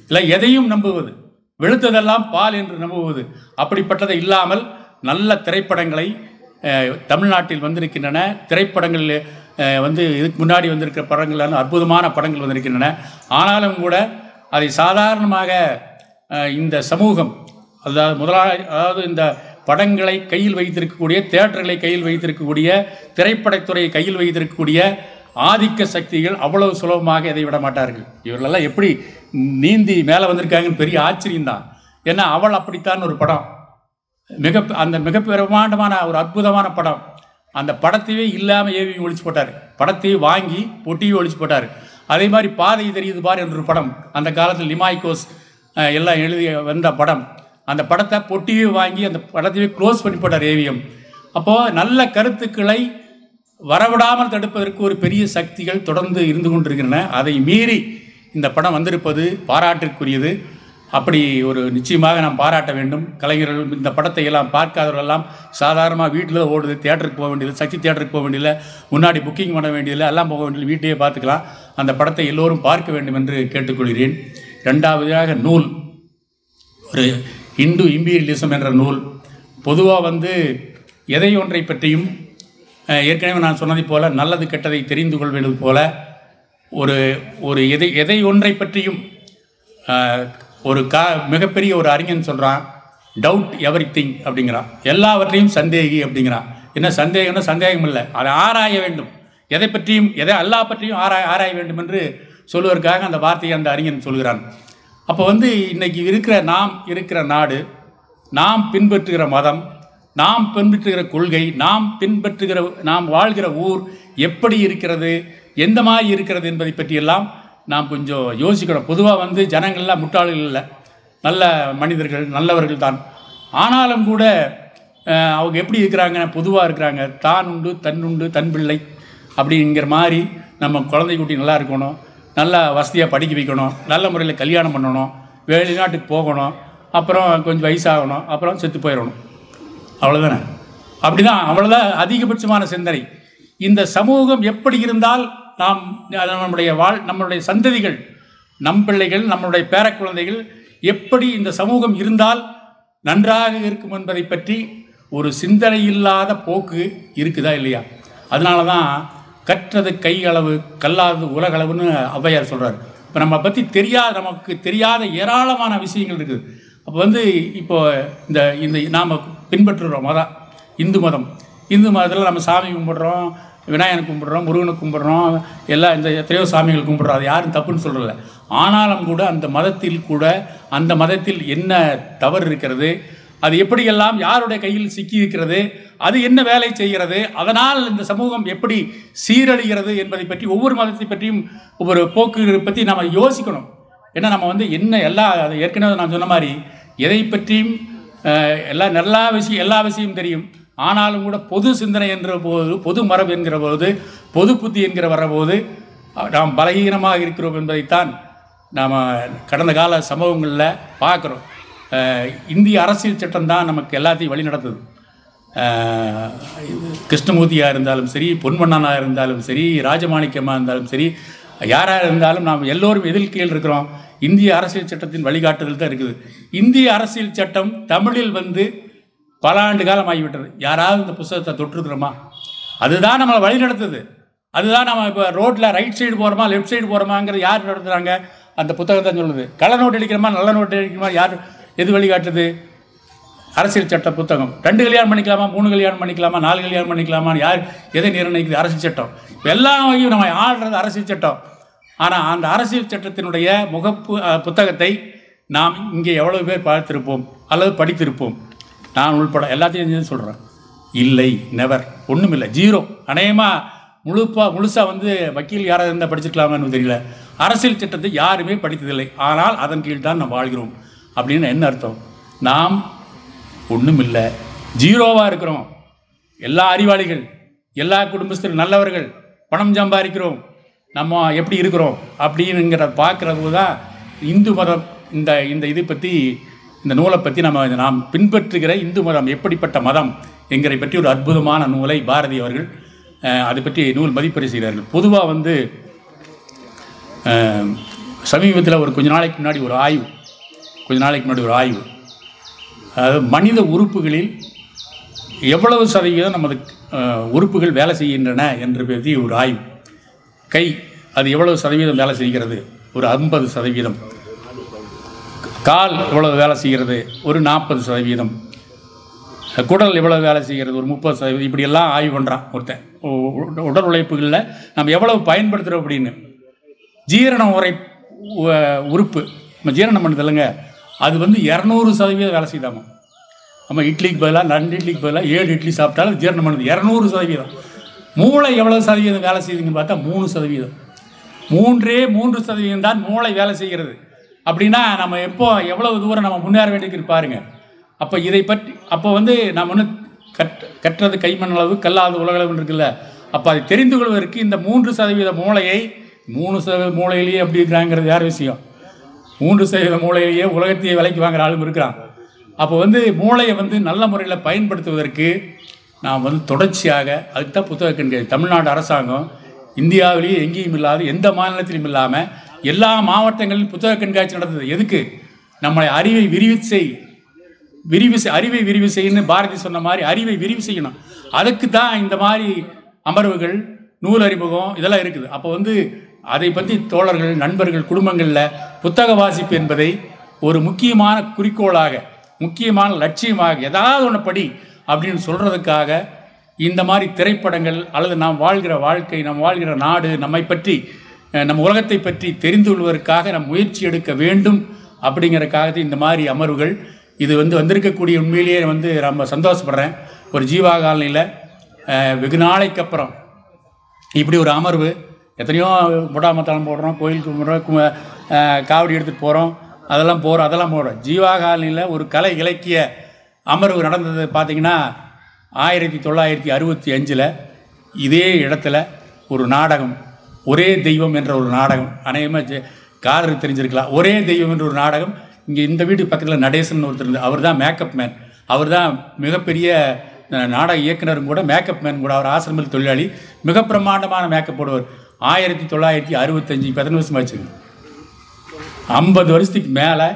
இல்லை, எதையும் நம்புவது, வெளுத்ததெல்லாம் பால் என்று நம்புவது, அப்படிப்பட்டதை இல்லாமல் நல்ல திரைப்படங்களை தமிழ்நாட்டில் வந்திருக்கின்றன. திரைப்படங்கள் வந்து இதுக்கு முன்னாடி வந்திருக்கிற படங்களான அற்புதமான படங்கள் வந்திருக்கின்றன. ஆனாலும் கூட அதை சாதாரணமாக இந்த சமூகம், அதாவது இந்த படங்களை கையில் வைத்திருக்கக்கூடிய, தியேட்டர்களை கையில் வைத்திருக்கக்கூடிய, திரைப்படத்துறையை கையில் வைத்திருக்கக்கூடிய ஆதிக்க சக்திகள் அவ்வளவு சுலபமாக இதை விட மாட்டார்கள். இவர்களெல்லாம் எப்படி நீந்தி மேலே வந்திருக்காங்கன்னு பெரிய ஆச்சரியம்தான். ஏன்னா அவள் அப்படித்தான் ஒரு படம், மிக பிரமாண்டமான ஒரு அற்புதமான படம். அந்த படத்தையே இல்லாமல் ஏவி ஒழிச்சு போட்டார், படத்தையே வாங்கி பொட்டியும் ஒழிச்சு போட்டார். அதே மாதிரி பாதை தெரியுது பார் என்ற ஒரு படம், அந்த காலத்தில் லிமாய்கோஸ் எல்லாம் எழுதி வந்த படம். அந்த படத்தை பொட்டியை வாங்கி அந்த படத்தையே க்ளோஸ் பண்ணி போட்டார் ஏவிஎம். அப்போது நல்ல கருத்துக்களை வரவிடாமல் தடுப்பதற்கு ஒரு பெரிய சக்திகள் தொடர்ந்து இருந்து கொண்டிருக்கின்றன. அதை மீறி இந்த படம் வந்திருப்பது பாராட்டிற்குரியது. அப்படி ஒரு நிச்சயமாக நாம் பாராட்ட வேண்டும். கலைஞர்கள் இந்த படத்தை எல்லாம் பார்க்காதவர்களெல்லாம் சாதாரணமாக வீட்டில் ஓடுது, தியேட்டருக்கு போக வேண்டியது, சக்தி தியேட்டருக்கு போக வேண்டியதில்லை, முன்னாடி புக்கிங் பண்ண வேண்டியதில்லை, எல்லாம் போக வேண்டியது, வீட்டையே பார்த்துக்கலாம். அந்த படத்தை எல்லோரும் பார்க்க வேண்டும் என்று கேட்டுக்கொள்கிறேன். ரெண்டாவதாக நூல், ஒரு இந்து இம்பீரியலிசம் என்ற நூல். பொதுவாக வந்து எதை ஒன்றை பற்றியும் ஏற்கனவே நான் சொன்னதை போல நல்லது கெட்டதை தெரிந்து கொள்வது போல ஒரு எதை ஒன்றை பற்றியும் ஒரு மிகப்பெரிய ஒரு அறிஞன் சொல்கிறான், டவுட் எவ்ரி திங் அப்படிங்கிறான், எல்லாவற்றையும் சந்தேகி அப்படிங்கிறான். என்ன சந்தேகம்னா சந்தேகம் இல்லை, அதை ஆராய வேண்டும். எதை பற்றியும் எல்லா பற்றியும் ஆராய வேண்டும் என்று சொல்வதற்காக அந்த வார்த்தையை அந்த அறிஞன் சொல்கிறான். அப்போ வந்து இன்றைக்கி நாம் இருக்கிற நாடு, நாம் பின்பற்றுகிற மதம், நாம் பின்பற்றுகிற கொள்கை, நாம் வாழ்கிற ஊர் எப்படி இருக்கிறது, எந்த மாதிரி இருக்கிறது என்பதை பற்றியெல்லாம் நாம் கொஞ்சம் யோசிக்கணும். பொதுவாக வந்து ஜனங்கள்லாம் முட்டாள்கள் இல்லை, நல்ல மனிதர்கள், நல்லவர்கள் தான். ஆனாலும் கூட அவங்க எப்படி இருக்கிறாங்க, பொதுவாக இருக்கிறாங்க. தான் உண்டு தன் உண்டு தன் பிள்ளை அப்படிங்கிற மாதிரி நம்ம குழந்தை குட்டி நல்லா இருக்கணும், நல்லா வசதியாக படிக்க வைக்கணும், நல்ல முறையில் கல்யாணம் பண்ணணும், வெளிநாட்டுக்கு போகணும், அப்புறம் கொஞ்சம் வயசாகணும், அப்புறம் செத்து போயிடணும், அவ்வளோதானே. அப்படிதான், அவ்வளோதான் அதிகபட்சமான சிந்தனை. இந்த சமூகம் எப்படி இருந்தால் நம்மளுடைய சந்ததிகள், நம் பிள்ளைகள், நம்மளுடைய பேரக்குழந்தைகள் எப்படி இந்த சமூகம் இருந்தால் நன்றாக இருக்கும் என்பதை பற்றி ஒரு சிந்தனை இல்லாத போக்கு இருக்குதா இல்லையா? அதனால தான் கற்றது கை அளவு கல்லாதது உலகளவுன்னு ஔவையார் சொல்கிறார். இப்போ நமக்கு தெரியாத ஏராளமான விஷயங்கள் இருக்குது. அப்போ வந்து இந்த நாம் பின்பற்றுகிறோம் மதம், இந்து மதத்தில் நம்ம சாமி கும்பிட்றோம், விநாயகனை கும்பிட்றோம், முருகனை கும்பிட்றோம், எல்லாம் இந்த எத்தனையோ சாமிகள் கும்பிட்றோம். அது யாரும் தப்புன்னு சொல்கிறதில்ல. ஆனாலும் கூட அந்த மதத்தில் என்ன தவறு இருக்கிறது, அது எப்படியெல்லாம் யாருடைய கையில் சிக்கி இருக்கிறது, அது என்ன வேலை செய்கிறது, அதனால் இந்த சமூகம் எப்படி சீரழிகிறது என்பதை பற்றி, ஒவ்வொரு மதத்தை பற்றியும் ஒவ்வொரு போக்கு பற்றி நம்ம யோசிக்கணும். ஏன்னா நம்ம வந்து அது ஏற்கனவே நான் சொன்ன மாதிரி எதை பற்றியும் எல்லா விஷயம் தெரியும். ஆனாலும் கூட பொது சிந்தனை என்கிற போது, பொது மரபு என்கிற போது, பொது புத்தி என்கிற வரபோது நாம் பலகீனமாக இருக்கிறோம் என்பதைத்தான் நாம் கடந்த கால சம்பவங்களில் பார்க்குறோம். இந்திய அரசியல் சட்டம் தான் நமக்கு எல்லாத்தையும் வழி நடத்துது. கிருஷ்ணமூர்த்தியாக இருந்தாலும் சரி, பொன்வண்ணனாக இருந்தாலும் சரி, ராஜமாணிக்கமாக இருந்தாலும் சரி, யாராக இருந்தாலும் நாம் எல்லோரும் எதில் கீழ் இருக்கிறோம். இந்திய அரசியல் சட்டத்தின் வழிகாட்டுதல் தான் இருக்குது. இந்திய அரசியல் சட்டம் தமிழில் வந்து பல ஆண்டு காலம் ஆகிவிட்டது. யாராவது இந்த புத்தகத்தை தொற்றுக்கிறோமா? அதுதான் நம்மளை வழி நடத்துது. அதுதான் நம்ம இப்போ ரோட்டில் ரைட் சைடு போகிறோமா லெஃப்ட் சைடு போகிறோமாங்கிறது யார் நடத்துகிறாங்க? அந்த புத்தகம் தான் சொல்லுது. கள்ள நோட்டு அடிக்கிறோமா நல்ல நோட்டு அடிக்கிறோமா யார் எது வழிகாட்டுது? அரசியல் சட்ட புத்தகம். 2 கல்யாணம் பண்ணிக்கலாமா, 3 கல்யாணம் பண்ணிக்கலாமா, 4 கல்யாணம் பண்ணிக்கலாமா, யார் எதை நிர்ணயிக்குது? அரசியல் சட்டம். எல்லா வகையும் நம்ம ஆள்றது அரசியல் சட்டம். ஆனால் அந்த அரசியல் சட்டத்தினுடைய புத்தகத்தை நாம் இங்கே எவ்வளவு பேர் பார்த்திருப்போம் அல்லது படித்திருப்போம்? நான் உள்பட எல்லாத்தையும் சொல்கிறேன், இல்லை, நெவர், ஒன்றும் இல்லை, ஜீரோ. அநேகமாக முழுசாக வந்து வக்கீல் யாராவது இருந்தால் படிச்சிருக்கலாமான்னு தெரியல. அரசியல் சட்டத்தை யாருமே படித்ததில்லை. ஆனால் அதன் கீழ் தான் நாம் வாழ்கிறோம். அப்படின்னு என்ன அர்த்தம்? நாம் ஒன்றும் இல்லை, ஜீரோவாக இருக்கிறோம். எல்லா அறிவாளிகள், எல்லா குடும்பஸ்தர்கள் நல்லவர்கள், பணம் சம்பாதிக்கிறோம், நம்ம எப்படி இருக்கிறோம் அப்படிங்கிற பார்க்குறது தான் இந்து மதம். இந்த இதை பற்றி, இந்த நூலை பற்றி நாம் பின்பற்றுகிற இந்து மதம் எப்படிப்பட்ட மதம் என்கிறதை பற்றி ஒரு அற்புதமான நூலை பாரதி அவர்கள் அதை பற்றி நூல் மதிப்பீடு செய்கிறார்கள். பொதுவாக வந்து சமீபத்தில் கொஞ்ச நாளைக்கு முன்னாடி ஒரு ஆய்வு, அதாவது மனித உறுப்புகளில் எவ்வளவு சதவீதம் நமது உறுப்புகள் வேலை செய்கின்றன என்று பற்றி ஒரு ஆய்வு. கை அது எவ்வளவு சதவீதம் வேலை செய்கிறது? ஒரு 50%. கால் எவ்வளவு வேலை செய்கிறது? ஒரு 40%. குடல் எவ்வளவு வேலை செய்கிறது? ஒரு 30%. இப்படியெல்லாம் ஆய்வு பண்ணுறான் ஒருத்தன். உடல் உழைப்புகளில் நம்ம எவ்வளவு பயன்படுத்துகிறோம் அப்படின்னு. ஜீரண உறுப்பு நம்ம ஜீரணம் பண்ணுறது இல்லைங்க, அது வந்து 200% வேலை செய்தாமா. நம்ம இட்லிக்கு பதிலாக 2 இட்லிக்கு பதிலாக 7 இட்லி சாப்பிட்டாலும் ஜீரணம் பண்ணுது 200%. மூளை எவ்வளவு சதவீதம் வேலை செய்யுதுன்னு பார்த்தா 3%. 3% தான் மூளை வேலை செய்கிறது. அப்படின்னா நம்ம எவ்வளவு தூரம் நம்ம முன்னேற வேண்டியது பாருங்க. அப்போ இதை பற்றி அப்போ வந்து நம்ம ஒன்று கற்றது கைமண் அளவு கல்லாத உலகளவு இருக்குல்ல. அப்போ அதை தெரிந்து கொள்வதற்கு இந்த 3% மூளையை 3% மூளையிலேயே அப்படி இருக்கிறாங்கிறது வேறு விஷயம். 3% மூளையிலேயே உலகத்தையே விலைக்கு வாங்குற ஆளும் இருக்கிறான். அப்போ வந்து மூளையை வந்து நல்ல முறையில் பயன்படுத்துவதற்கு நாம் வந்து தொடர்ச்சியாக அதுக்கு தான் புத்தக கண்காட்சி. தமிழ்நாடு அரசாங்கம் இந்தியாவிலேயே எங்கேயும் இல்லாத எந்த மாநிலத்திலும் இல்லாமல் எல்லா மாவட்டங்களிலும் புத்தக கண்காட்சி நடந்தது. எதுக்கு? நம்மளை அறிவை விரிவு செய்யணும்னு பாரதி சொன்ன மாதிரி அறிவை விரிவு செய்யணும். அதுக்கு தான் இந்த மாதிரி அமர்வுகள், நூல் அறிமுகம் இதெல்லாம் இருக்குது. அப்போ வந்து அதை பற்றி தோழர்கள், நண்பர்கள், குடும்பங்களில் புத்தக வாசிப்பு என்பதை ஒரு முக்கியமான குறிக்கோளாக, முக்கியமான லட்சியமாக ஏதாவது ஒன்று படி அப்படின்னு சொல்கிறதுக்காக இந்த மாதிரி திரைப்படங்கள் அல்லது நாம் வாழ்கிற வாழ்க்கை, நாம் வாழ்கிற நாடு, நம்மை பற்றி, நம்ம உலகத்தை பற்றி தெரிந்து கொள்வதற்காக நம் முயற்சி எடுக்க வேண்டும் அப்படிங்கிறதுக்காக இந்த மாதிரி அமர்வுகள். இது வந்து வந்திருக்கக்கூடிய உண்மையிலேயே வந்து ரொம்ப சந்தோஷப்படுறேன். ஒரு ஜீவா காலனியில் வெகு நாளைக்கு அப்புறம் இப்படி ஒரு அமர்வு. எத்தனையோ முடாமத்தாளம் போடுறோம், கோயிலுக்கு கும்பிட்றோம், காவடி எடுத்துகிட்டு போகிறோம், அதெல்லாம் போகிறோம். ஜீவா காலனியில் ஒரு கலை இலக்கிய அமர்வு நடந்தது பார்த்திங்கன்னா 1965 இதே இடத்துல ஒரு நாடகம், ஒரே தெய்வம் என்ற ஒரு நாடகம். அநேகமாக காதல் தெரிஞ்சிருக்கலாம். ஒரே தெய்வம் என்ற ஒரு நாடகம். இங்கே இந்த வீட்டு பக்கத்தில் நடேசன் ஒருத்தர் இருந்தார். அவர் தான் மேக்கப் மேன். அவர் தான் மிகப்பெரிய நாடக இயக்குனரும் கூட, மேக்கப் மேன் கூட. அவர் ஆசிரமில் தொழிலாளி, மிக பிரமாண்டமான மேக்கப் போடுவார். 1965 எத்தனை வருஷம் ஆச்சுங்க? 50 வருஷத்துக்கு மேலே,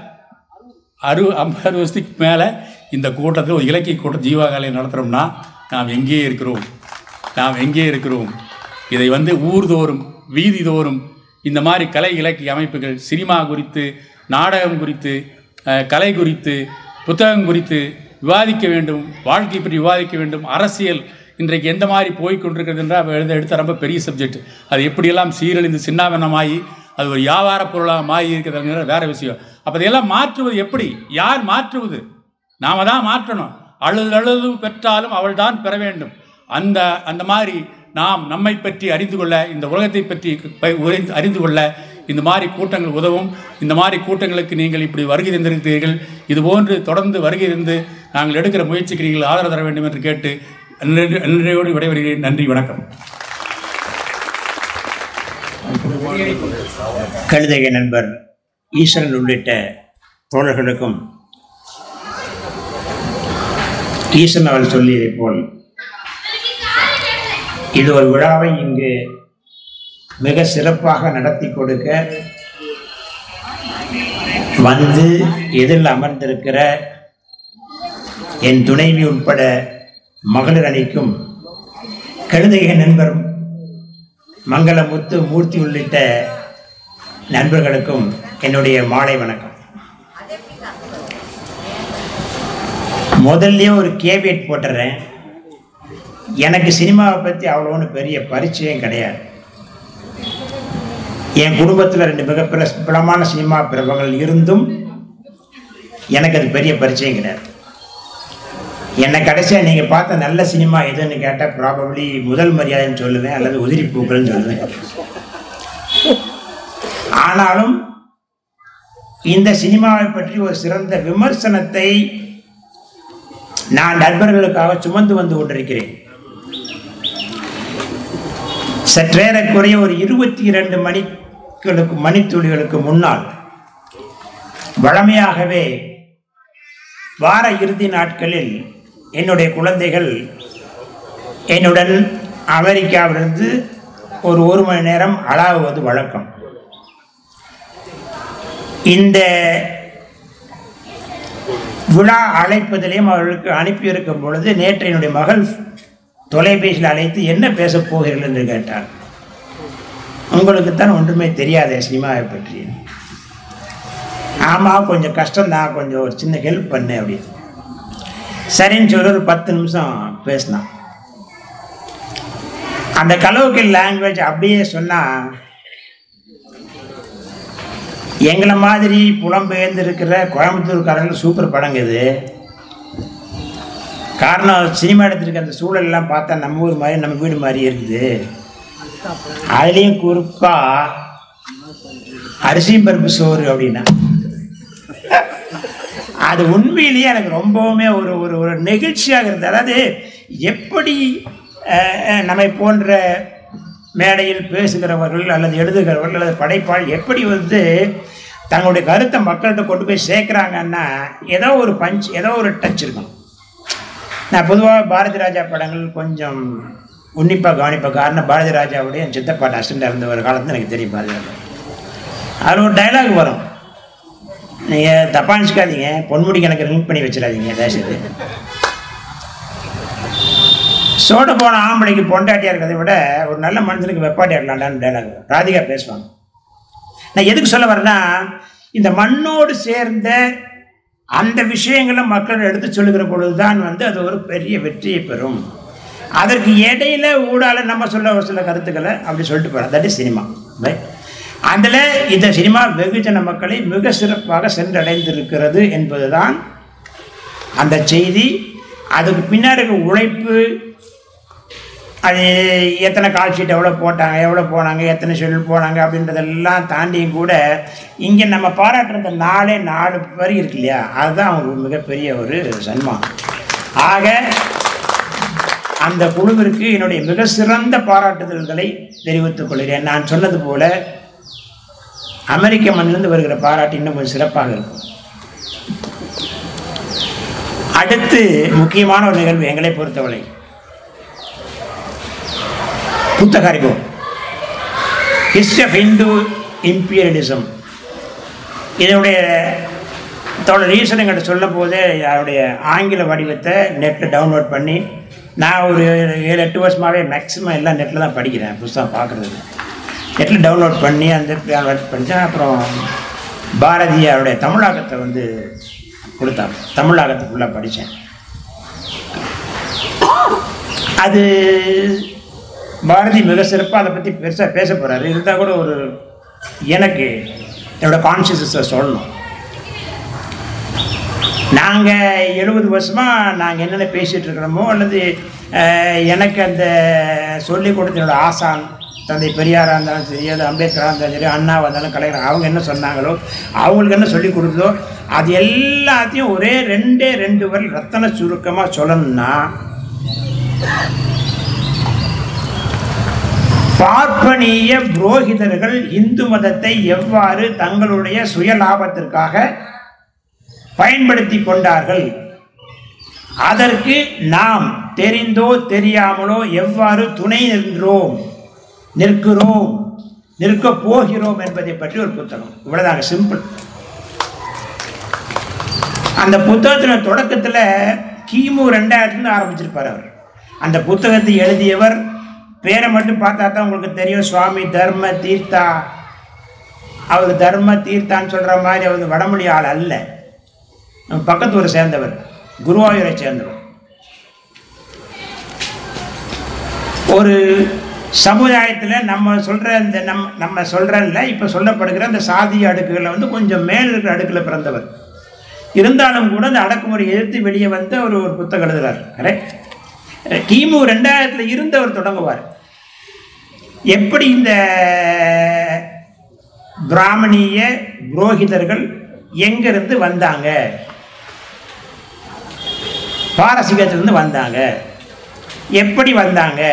50 வருஷத்துக்கு மேலே இந்த கூட்டத்தில் ஒரு இலக்கிய கூட்டம் ஜீவாகாலை நடத்துகிறோம்னா நாம் எங்கே இருக்கிறோம்? இதை வந்து ஊர்தோறும், வீதிதோறும் இந்த மாதிரி கலை இலக்கிய அமைப்புகள் சினிமா குறித்து, நாடகம் குறித்து, கலை குறித்து, புத்தகம் குறித்து விவாதிக்க வேண்டும். வாழ்க்கை பற்றி விவாதிக்க வேண்டும். அரசியல் இன்றைக்கு எந்த மாதிரி போய்கொண்டிருக்கிறது என்றால் எடுத்த ரொம்ப பெரிய சப்ஜெக்ட். அது எப்படியெல்லாம் சீரழிந்து சின்னாபின்னமாகி அது ஒரு வியாபார பொருளாக மாறி இருக்கிறதுங்கிற வேறு விஷயம். அப்போ அதையெல்லாம் மாற்றுவது எப்படி? யார் மாற்றுவது? நாம் தான் மாற்றணும். அழுது பெற்றாலும் அவள் தான் பெற வேண்டும். அந்த மாதிரி நாம் நம்மை பற்றி அறிந்து கொள்ள, இந்த உலகத்தை பற்றி அறிந்து கொள்ள இந்த மாதிரி கூட்டங்கள் உதவும். இந்த மாதிரி கூட்டங்களுக்கு நீங்கள் இப்படி வருகை தந்திருக்கிறீர்கள். இதுபோன்று தொடர்ந்து வருகை தந்து நாங்கள் எடுக்கிற முயற்சிக்கு நீங்கள் ஆதரவு தர வேண்டும் என்று கேட்டு நன்றியோடு விடைபெறுகிறேன். நன்றி, வணக்கம். கழுதகை நண்பர் ஈஸ்வரன் உள்ளிட்ட தோழர்களுக்கும் ஈஸ்வரன் அவர்கள் சொல்லியதை போல் இது ஒரு விழாவை இங்கு மிக சிறப்பாக நடத்தி கொடுக்க வந்து எதிரில் அமர்ந்திருக்கிற என் துணைவி உட்பட மகளிர் அணிக்கும், கழுதகை நண்பர் மங்களமுத்து, மூர்த்தி உள்ளிட்ட நண்பர்களுக்கும் என்னுடைய மாலை வணக்கம். முதல்ல ஒரு கேவியட் போட்டுறேன். எனக்கு சினிமாவை பற்றி அவ்வளோ ஒன்றும் பெரிய பரிச்சயம் கிடையாது. என் குடும்பத்தில் 2 மிக பிரபலமான சினிமா பிரபலங்கள் இருந்தும் எனக்கு அது பெரிய பரிச்சயம் கிடையாது. என்னை கடைசியாக நீங்கள் பார்த்த நல்ல சினிமா எதுன்னு கேட்டால் ப்ராபப்ளி முதல் மரியாதைன்னு சொல்லுவேன், அல்லது உதிரி பூக்கள்னு சொல்லுவேன். ஆனாலும் இந்த சினிமாவை பற்றி ஒரு சிறந்த விமர்சனத்தை நான் நண்பர்களுக்காக சுமந்து வந்து கொண்டிருக்கிறேன். சற்றேறக்குறைய ஒரு 22 மணித்துளிகளுக்கு முன்னால் வழமையாகவே வார இறுதி நாட்களில் என்னுடைய குழந்தைகள் என்னுடன் அமெரிக்காவிலிருந்து ஒரு 1 மணி நேரம் அளாவுவது வழக்கம். இந்த விழா அழைப்பதிலையும் அவர்களுக்கு அனுப்பியிருக்கும் பொழுது நேற்று என்னுடைய மகள் தொலைபேசியில் அழைத்து என்ன பேசப் போகிறீர்கள் என்று கேட்டார். உங்களுக்குத்தான் ஒன்றுமே தெரியாத சினிமாவை பற்றி. ஆமாம், கொஞ்சம் கஷ்டம்தான், கொஞ்சம் ஒரு சின்ன ஹெல்ப் பண்ணு அப்படின்னு. சரின்னு சொல்லி ஒரு 10 நிமிஷம் பேசினான். அந்த கலோக்கியல் லாங்குவேஜ் அப்படியே சொன்னால், எங்களை மாதிரி புலம்பெயர்ந்து இருக்கிற கோயம்புத்தூர்காரர்கள் சூப்பர் படங்க இது. காரணம், சினிமா எடுத்துருக்க அந்த சூழலெல்லாம் பார்த்தா நம்ம ஊர் மாதிரி, நம்ம வீடு மாதிரி இருக்குது. அதுலேயும் குறிப்பாக அரிசியும் பருப்பு சோறு அப்படின்னா அது உண்மையிலேயே எனக்கு ரொம்பவுமே ஒரு ஒரு ஒரு நெகிழ்ச்சியாக இருந்தது. அதாவது எப்படி நம்மை போன்ற மேடையில் பேசுகிறவர்கள் அல்லது எழுதுகிறவர்கள் அல்லது படைப்பாளர் எப்படி வந்து தங்களுடைய கருத்தை மக்கள்கிட்ட கொண்டு போய் சேர்க்குறாங்கன்னா ஏதோ ஒரு பஞ்ச், ஏதோ ஒரு டச் இருக்கும். நான் பொதுவாக பாரதி ராஜா படங்கள் கொஞ்சம் உன்னிப்பாக கவனிப்பேன். காரணம், பாரதி ராஜாவுடைய என் சித்தப்பாட்ட அசிஸ்டண்டாக இருந்த ஒரு காலத்தில் எனக்கு தெரியும் பாரதி ராஜா. அதில் ஒரு டைலாக் வரும், நீங்கள் தப்பாக நினச்சிக்காதீங்க, பொன்முடிக்கு எனக்கு லிங்க் பண்ணி வச்சிடாதீங்க தயவுசெய்து. சோட போன ஆம்பளைக்கு பொண்டாட்டியாக இருக்கிறத விட ஒரு நல்ல மனுஷனுக்கு வெப்பாட்டியாக இருக்கலாம்டான்னு டைலாக் ராதிகா பேசுவாங்க. நான் எதுக்கு சொல்ல வரேன்னா, இந்த மண்ணோடு சேர்ந்த அந்த விஷயங்களை மக்கள் எடுத்து சொல்லுகிற பொழுதுதான் வந்து அது ஒரு பெரிய வெற்றியை பெறும். அதற்கு இடையில ஊடால நம்ம சொல்ல ஒரு சில கருத்துக்களை அப்படி சொல்லிட்டு போகிறோம். That is cinema. அதில் இந்த சினிமா வெகுஜன மக்களை மிக சிறப்பாக சென்றடைந்திருக்கிறது என்பதுதான் அந்த செய்தி. அதுக்கு பின்னாடி உழைப்பு, அது எத்தனை கால் ஷீட் எவ்வளோ போட்டாங்க, எவ்வளோ போனாங்க, எத்தனை ஷெடியூல் போனாங்க அப்படின்றதெல்லாம் தாண்டியும் கூட இங்கே நம்ம பாராட்டுற 4 வரி இருக்கு இல்லையா, அதுதான் அவங்களுக்கு மிகப்பெரிய ஒரு சன்மானம். ஆக அந்த குழுவிற்கு என்னுடைய மிக சிறந்த பாராட்டுதல்களை தெரிவித்துக் கொள்கிறேன். நான் சொன்னது போல அமெரிக்க மண்ணிலிருந்து வருகிற பாராட்டு இன்னும் கொஞ்சம் சிறப்பாக இருக்கும். அடுத்து முக்கியமான ஒரு நிகழ்வு எங்களை பொறுத்தவரை புத்தகாரிபோ, ஹிஸ்டரி ஆஃப் இந்து இம்பீரியலிசம். இதனுடைய ரீசன் எங்கிட்ட சொல்லும் போதே அவருடைய ஆங்கில வடிவத்தை நெட்டில் டவுன்லோட் பண்ணி, நான் ஒரு 7-8 வருஷமாகவே மேக்ஸிமம் எல்லாம் நெட்டில் தான் படிக்கிறேன், புதுசாக பார்க்குறது. நெட்டில் டவுன்லோட் பண்ணி அந்த படித்தேன். அப்புறம் பாரதியாருடைய தமிழாக்கத்தை வந்து கொடுத்தாங்க, தமிழாக்கத்தை ஃபுல்லாக படித்தேன். அது பாரதி மிக சிறப்பாக அதை பற்றி பெருசாக பேச போகிறாரு. இருந்தால் கூட ஒரு எனக்கு என்னோடய கான்சியஸை சொல்லணும். நாங்கள் 70 வருஷமாக நாங்கள் என்னென்ன பேசிகிட்டு இருக்கிறோமோ, அல்லது எனக்கு அந்த சொல்லிக் கொடுத்த என்னோடய ஆசான் தந்தை பெரியாராக இருந்தாலும் சரி, அது அம்பேத்கராக இருந்தாலும் சரி, அண்ணாவாக இருந்தாலும் கலைஞர், அவங்க என்ன சொன்னாங்களோ, அவங்களுக்கு என்ன சொல்லிக் கொடுத்ததோ, அது எல்லாத்தையும் ஒரே 2 வரி ரத்தன சுருக்கமாக சொல்லணும்னா, பார்ப்பனிய புரோகிதர்கள் இந்து மதத்தை எவ்வாறு தங்களுடைய சுய லாபத்திற்காக பயன்படுத்தி கொண்டார்கள், அதற்கு நாம் தெரிந்தோ தெரியாமலோ எவ்வாறு துணை நிற்கிறோம், நிற்கப் போகிறோம் என்பதை பற்றி ஒரு புத்தகம். இவ்வளவுதாங்க, சிம்பிள். அந்த புத்தகத்தின் தொடக்கத்தில் கிமு 2000 ஆரம்பிச்சிருப்பார் அவர். அந்த புத்தகத்தை எழுதியவர் பேரை மட்டும் பார்த்தா தான் உங்களுக்கு தெரியும், சுவாமி தர்ம தீர்த்தா. அவர் தர்ம தீர்த்தான்னு சொல்கிற மாதிரி அவர் வடமொழி ஆள் அல்ல, நம்ம பக்கத்தூரை சேர்ந்தவர், குருவாயூரை சேர்ந்தவர். ஒரு சமுதாயத்தில் நம்ம சொல்கிற இந்த நம்ம சொல்கிறதில்ல, இப்போ சொல்லப்படுகிற அந்த சாதிய அடுக்குகளில் வந்து கொஞ்சம் மேல் இருக்கிற அடுக்கில் பிறந்தவர். இருந்தாலும் கூட அந்த அடக்குமுறை எதிர்த்து வெளியே வந்து அவர் ஒரு புத்தகம் எழுதுகிறார். கரெக்ட். கிமு 2000 இருந்தவர் தொடங்குவார். எப்படி இந்த பிராமணிய புரோகிதர்கள் எங்கிருந்து வந்தாங்க, பாரசீகத்திலிருந்து வந்தாங்க, எப்படி வந்தாங்க,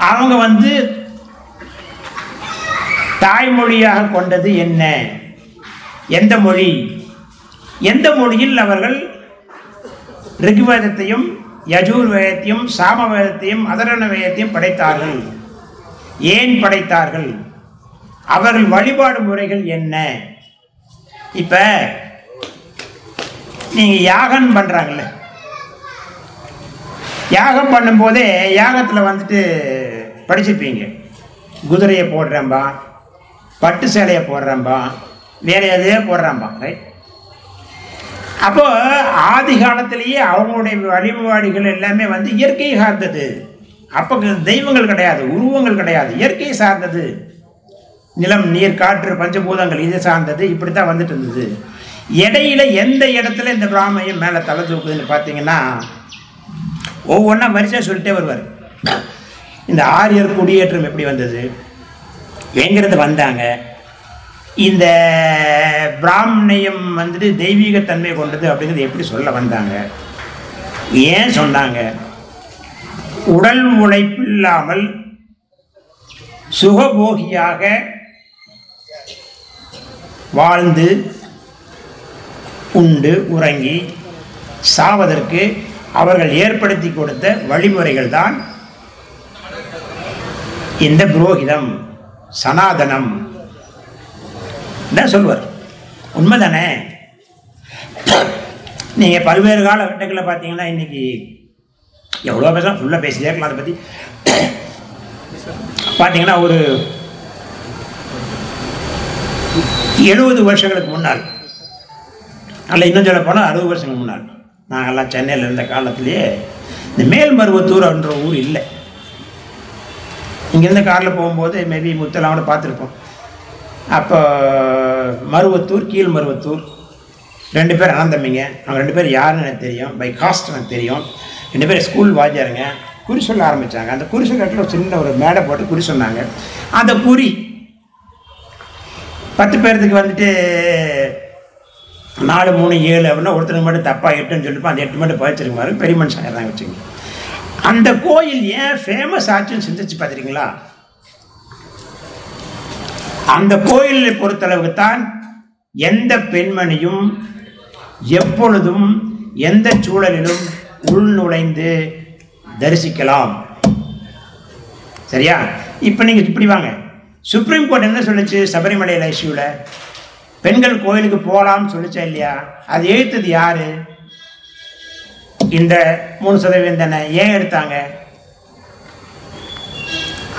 அவங்க வந்து தாய்மொழியாக கொண்டது என்ன, எந்த மொழி, எந்த மொழியில் அவர்கள் ரிக்வேதத்தையும் யஜுர்வேதத்தையும் சாமவேதத்தையும் அதர்வண வேதத்தையும் படைத்தார்கள், ஏன் படைத்தார்கள், அவர்கள் வழிபாடு முறைகள் என்ன. இப்ப நீங்கள் யாகம் பண்ணுறாங்கல்ல, யாகம் பண்ணும்போதே யாகத்தில் வந்துட்டு படிச்சிருப்பீங்க, குதிரையை போடுறேன்பா, பட்டு சேலையை போடுறேன்பா, வேற எதையோ போடுறான்பா, ரைட்? அப்போ ஆதி காலத்திலேயே அவங்களுடைய வழிபாடுகள் எல்லாமே வந்து இயற்கையை சார்ந்தது. அப்போ தெய்வங்கள் கிடையாது, உருவங்கள் கிடையாது, இயற்கையை சார்ந்தது. நிலம், நீர், காற்று, பஞ்சபூதங்கள் இதை சார்ந்தது. இப்படித்தான் வந்துட்டு இருந்தது. இடையில எந்த இடத்துல இந்த பிராமையும் மேலே தலை தூக்குதுன்னு பார்த்தீங்கன்னா ஒவ்வொன்றா வரிசையாக சொல்லிட்டே வருவார். இந்த ஆரியர் குடியேற்றம் எப்படி வந்தது, எங்கிறது வந்தாங்க, இந்த பிராமணியம் வந்துட்டு தெய்வீகத்தன்மை கொண்டது அப்படிங்கிறது எப்படி சொல்ல வந்தாங்க, ஏன் சொன்னாங்க, உடல் உழைப்பு இல்லாமல் சுகபோகியாக வாழ்ந்து உண்டு உறங்கி சாவதற்கு அவர்கள் ஏற்படுத்தி கொடுத்த வழிமுறைகள் தான் இந்த புரோகிதம், சனாதனம் தான் சொல்வார். உண்மைதானே? நீங்கள் பல்வேறு காலகட்டங்களில் பார்த்தீங்கன்னா இன்னைக்கு எவ்வளோ பேசலாம், ஃபுல்லாக பேசிட்டே இருக்கலாம். அதை பற்றி பார்த்தீங்கன்னா ஒரு 70 வருஷங்களுக்கு முன்னால், அல்ல இன்னும் சொல்ல போனால் 60 வருஷங்களுக்கு முன்னால், நாங்கள்லாம் சென்னையில் இருந்த காலத்திலேயே இந்த மேல்மருவத்தூர் என்ற ஊர் இல்லை. இங்கேருந்து காரில் போகும்போது மேபி முத்தெல்லாம் கூட பார்த்துருப்போம். அப்போ மருவத்தூர், கீழ் மருவத்தூர், 2 பேர் அண்ணன் தம்பிங்க. அவங்க 2 பேர் யாருன்னு எனக்கு தெரியும், பை காஸ்ட் எனக்கு தெரியும். 2 பேர் ஸ்கூல் வாத்தியாருங்க. குறி சொல்ல ஆரம்பித்தாங்க. அந்த குறி சொல்ல இடத்துல சின்ன ஒரு மேடை போட்டு குறி சொன்னாங்க. அந்த குறி 10 பேர்த்துக்கு வந்துட்டு 4, 3, 7 அப்படின்னா ஒருத்தருக்கு மட்டும் தப்பாக 8ன்னு சொல்லிப்போம். அந்த 8 மட்டும் பழிச்சிருக்க மாதிரி பெரிய மனுஷன் ஆயிடுறாங்க வச்சுக்கோங்க. அந்த கோயில் ஏன் ஃபேமஸ் ஆச்சுன்னு சிந்திச்சு பார்த்துருக்கீங்களா? அந்த கோயிலை பொறுத்தளவுக்கு தான் எந்த பெண்மணியும் எப்பொழுதும் எந்த சூழலிலும் உள்நுழைந்து தரிசிக்கலாம். சரியா? இப்போ நீங்கள் இப்படி வாங்க, சுப்ரீம் கோர்ட் என்ன சொல்லிச்சு சபரிமலையில் இஷ்யூவில்? பெண்கள் கோயிலுக்கு போகலாம்னு சொல்லிச்சா இல்லையா? அது எழுத்தது யாரு? இந்த 3% தானே. ஏன் எடுத்தாங்க?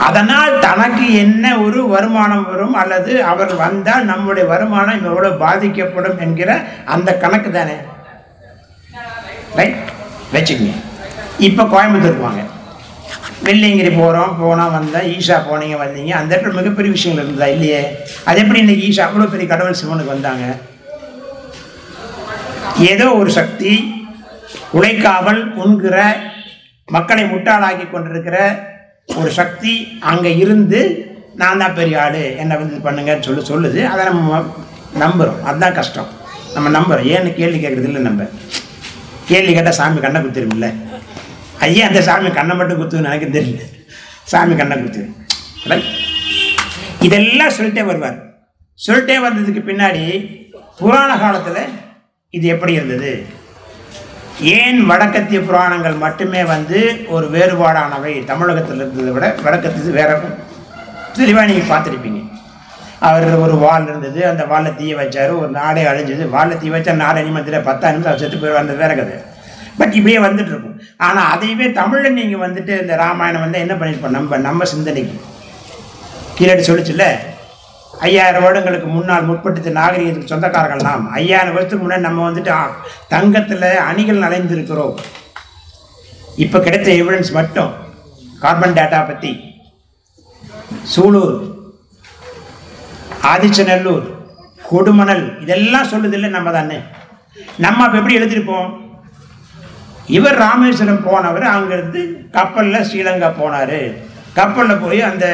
அதனால் தனக்கு என்ன ஒரு வருமானம் வரும், அல்லது அவர் வந்தால் நம்முடைய வருமானம் எவ்வளோ பாதிக்கப்படும் என்கிற அந்த கணக்கு தானே, ரைட்? வச்சுக்கங்க. இப்போ கோயம்புத்தூர் வாங்க, வெள்ளியங்கிரி போனால் வந்தால் ஈஷா போனீங்க வந்தீங்க, அந்த இடத்துல மிகப்பெரிய விஷயங்கள் இருந்தா இல்லையே? அது எப்படி இன்னைக்கு ஈஷா அவ்வளோ பெரிய கடவுள் சிவனுக்கு வந்தாங்க? ஏதோ ஒரு சக்தி உழைக்காமல் உண்கிற, மக்களை முட்டாளாக்கி கொண்டிருக்கிற ஒரு சக்தி அங்கே இருந்து நான் தான் பெரிய ஆள், என்னை வந்து பண்ணுங்கன்னு சொல்லுது. அதை நம்ம நம்புகிறோம். அதுதான் கஷ்டம். நம்ம நம்புகிறோம். ஏன்னு கேள்வி கேட்குறது இல்லை. நம்ம கேள்வி கேட்டால் சாமி கண்ணை குத்திருமில்ல. ஐயா அந்த சாமி கண்ணை மட்டும் குத்துன்னு எனக்கு தெரியல, சாமி கண்ணை குத்து. இதெல்லாம் சொல்லிட்டே வருவார். சொல்லிட்டே வந்ததுக்கு பின்னாடி புராண காலத்தில் இது எப்படி இருந்தது, ஏன் வடக்கத்திய புராணங்கள் மட்டுமே வந்து ஒரு வேறுபாடானவை தமிழகத்தில் இருந்ததை விட வடக்கத்து வேற தெளிவாக நீங்கள் பார்த்துருப்பீங்க. அவர் ஒரு வால் இருந்தது, அந்த வாலில் தீய வச்சார், ஒரு நாடே அழிஞ்சது. வாலில் தீ வச்சா நாடு அனிமத்தில் 10 நிமிஷம் செத்து போய் வந்தது வேற கதை. பட் இப்படியே வந்துட்டு இருக்கும். ஆனால் அதையவே தமிழில் நீங்கள் வந்துட்டு இந்த ராமாயணம் வந்து என்ன பண்ணியிருப்போம், நம்ம சிந்தனைக்கு கீழடி சொல்லிச்சுல்ல, 5000 வருடங்களுக்கு முன்னால் முற்பட்டு நாகரிகத்துக்கு சொந்தக்காரர்கள் நாம். 5000 வருஷத்துக்கு முன்னாடி நம்ம வந்துட்டு தங்கத்தில் அணிகள் நனைந்திருக்கிறோம். இப்போ கிடைத்த எவிடன்ஸ் மட்டும் கார்பன் டேட்டா பற்றி சூலூர், ஆதிச்சநல்லூர், கொடுமணல் இதெல்லாம் சொல்லுதில்லை நம்ம தானே. நம்ம அப்போ எப்படி எழுதியிருப்போம், இவர் ராமேஸ்வரம் போனவர் அங்கேருந்து கப்பலில் ஸ்ரீலங்கா போனார், கப்பலில் போய் அந்த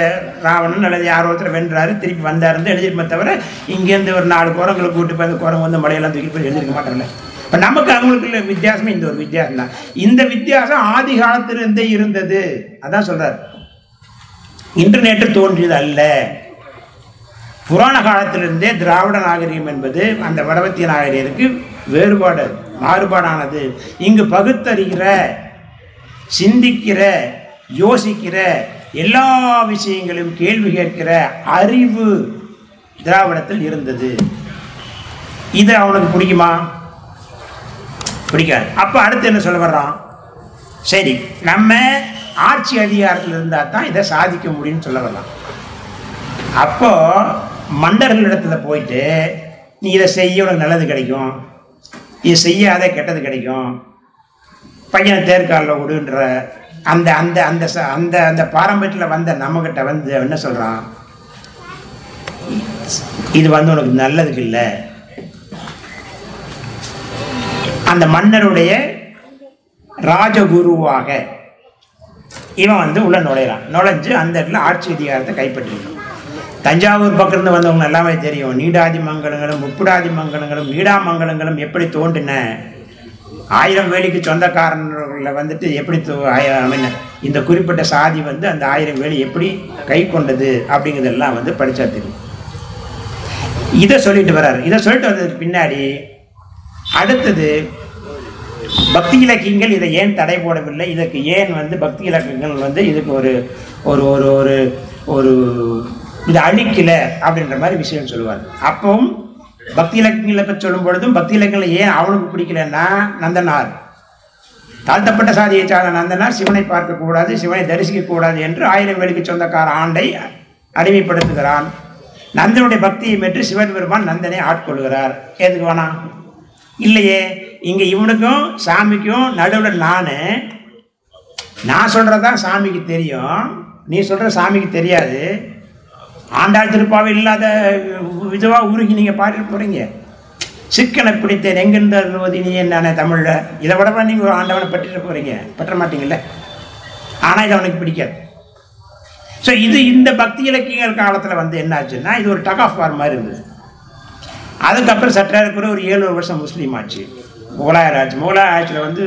ராவணன் அல்லது யாரோ ஒருத்தர் வென்றாரு, திருப்பி வந்தாருன்னு எழுதிருப்பே தவிர இங்கேருந்து ஒரு 4 குரங்களை கூட்டு போய் அந்த குரங்கு வந்து மலையெல்லாம் தூக்கி போய் எழுதிருக்க மாட்டாங்கல்ல. இப்போ நமக்கு அவங்களுக்குள்ள வித்தியாசமே இந்த ஒரு வித்தியாசம் தான். இந்த வித்தியாசம் ஆதி காலத்திலிருந்தே இருந்தது. அதான் சொல்கிறார், இன்டர்நெட்டு தோன்றியது அல்ல. புராண காலத்திலிருந்தே திராவிட நாகரிகம் என்பது அந்த வடவத்திய நாகரிகத்துக்கு மாறுபாடானது. இங்கு பகுத்தறிகிற, சிந்திக்கிற, யோசிக்கிற, எல்லா விஷயங்களையும் கேள்வி கேட்கிற அறிவு திராவிடத்தில் இருந்தது. இது அவனுக்கு பிடிக்குமா? பிடிக்காது. அப்போ அடுத்து என்ன சொல்ல வர்றோம், சரி நம்ம ஆட்சி அதிகாரத்தில் இருந்தால் தான் இதை சாதிக்க முடியும்னு சொல்ல வரலாம். அப்போ மன்னர்களிடத்துல போயிட்டு நீ இதை செய்ய உனக்கு நல்லது கிடைக்கும், இது செய்யாத கெட்டது கிடைக்கும், பையனை தேர்காலில் விடுன்ற அந்த அந்த அந்த அந்த அந்த பாரம்பரியத்தில் வந்த நம்மகிட்ட வந்து என்ன சொல்கிறான், இது வந்து உனக்கு நல்லதுக்கு இல்லை. அந்த மன்னருடைய ராஜகுருவாக இவன் வந்து உள்ள நுழைஞ்சு அந்த இடத்துல ஆட்சி அதிகாரத்தை கைப்பற்றிருக்கான். தஞ்சாவூர் பக்கத்துலேருந்து வந்தவங்க எல்லாமே தெரியும், நீடாதி மங்கலங்களும் முப்புடாதி மங்கலங்களும் நீடாமங்கலங்களும் எப்படி தோன்றின, 1000 வேலிக்கு சொந்தக்காரர்களை வந்துட்டு எப்படி இந்த குறிப்பிட்ட சாதி வந்து அந்த 1000 வேலி எப்படி கை கொண்டது அப்படிங்கிறதெல்லாம் வந்து படித்தா தெரியும். இதை சொல்லிட்டு வர்றாரு. இதை சொல்லிட்டு வந்ததுக்கு பின்னாடி அடுத்தது பக்தி இலக்கியங்கள் இதை ஏன் தடை போடவில்லை, இதற்கு ஏன் வந்து பக்தி இலக்கியங்கள் வந்து இதுக்கு ஒரு ஒரு ஒரு ஒரு ஒரு இதை அழிக்கலை அப்படின்ற மாதிரி விஷயம் சொல்லுவார். அப்பவும் பக்தி இலக்கியங்களை பற்றி சொல்லும் பொழுதும் பக்தி இலக்கியங்களை ஏன் அவனுக்கு பிடிக்கலன்னா, நந்தனார் தாழ்த்தப்பட்ட சாதியை சார்ந்த நந்தனார் சிவனை பார்க்கக்கூடாது, சிவனை தரிசிக்கக்கூடாது என்று 1000 வேலிக்கு சொந்தக்கார ஆண்டை அடிமைப்படுத்துகிறான். நந்தனுடைய பக்தியை பெற்று சிவன் பெருமான் நந்தனை ஆட்கொள்கிறார். எதுக்கு வேணாம் இல்லையே, இங்கே இவனுக்கும் சாமிக்கும் நடுவில் நான் சொல்கிறதான் சாமிக்கு தெரியும், நீ சொல்கிற சாமிக்கு தெரியாது. ஆண்டாள் திருப்பாவை இல்லாத இதுவாக ஊருக்கு நீங்கள் பாடிட்டு போகிறீங்க. சிக்கனை பிடித்தேன் எங்கிருந்த அனுமதி நீ என்ன தமிழில், இதை விடவா நீங்கள் ஒரு ஆண்டவனை பற்றிட்டு போகிறீங்க, பற்ற மாட்டீங்கல்ல. ஆனால் இது அவனுக்கு பிடிக்காது. ஸோ இது இந்த பக்தி இலக்கியங்கள் காலத்தில் வந்து என்னாச்சுன்னா இது ஒரு டக் ஆஃப் வார் மாதிரி இருந்தது. அதுக்கப்புறம் சற்றாருக்குற ஒரு 7 வருஷம் முஸ்லீம் ஆச்சு, முகலாயர் ஆட்சி. முகலாயர் ஆட்சியில் வந்து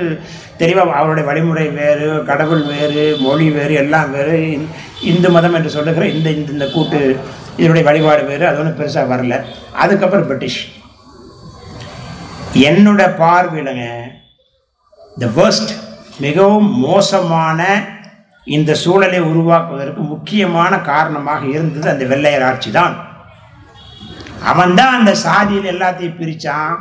தெளிவாக அவருடைய வழிமுறை வேறு, கடவுள் வேறு, மொழி வேறு, எல்லாம் வேறு. இந்து மதம் என்று சொல்லுகிற இந்த இந்த கூட்டு இதனுடைய வழிபாடு வேறு, அது ஒன்றும் பெருசாக வரல. அதுக்கப்புறம் பிரிட்டிஷ். என்னோட பார்வையிலங்க த வேர்ஸ்ட், மிகவும் மோசமான இந்த சூழலை உருவாக்குவதற்கு முக்கியமான காரணமாக இருந்தது அந்த வெள்ளையர் ஆட்சி தான். அவன்தான் அந்த சாதியில் எல்லாத்தையும் பிரித்தான்,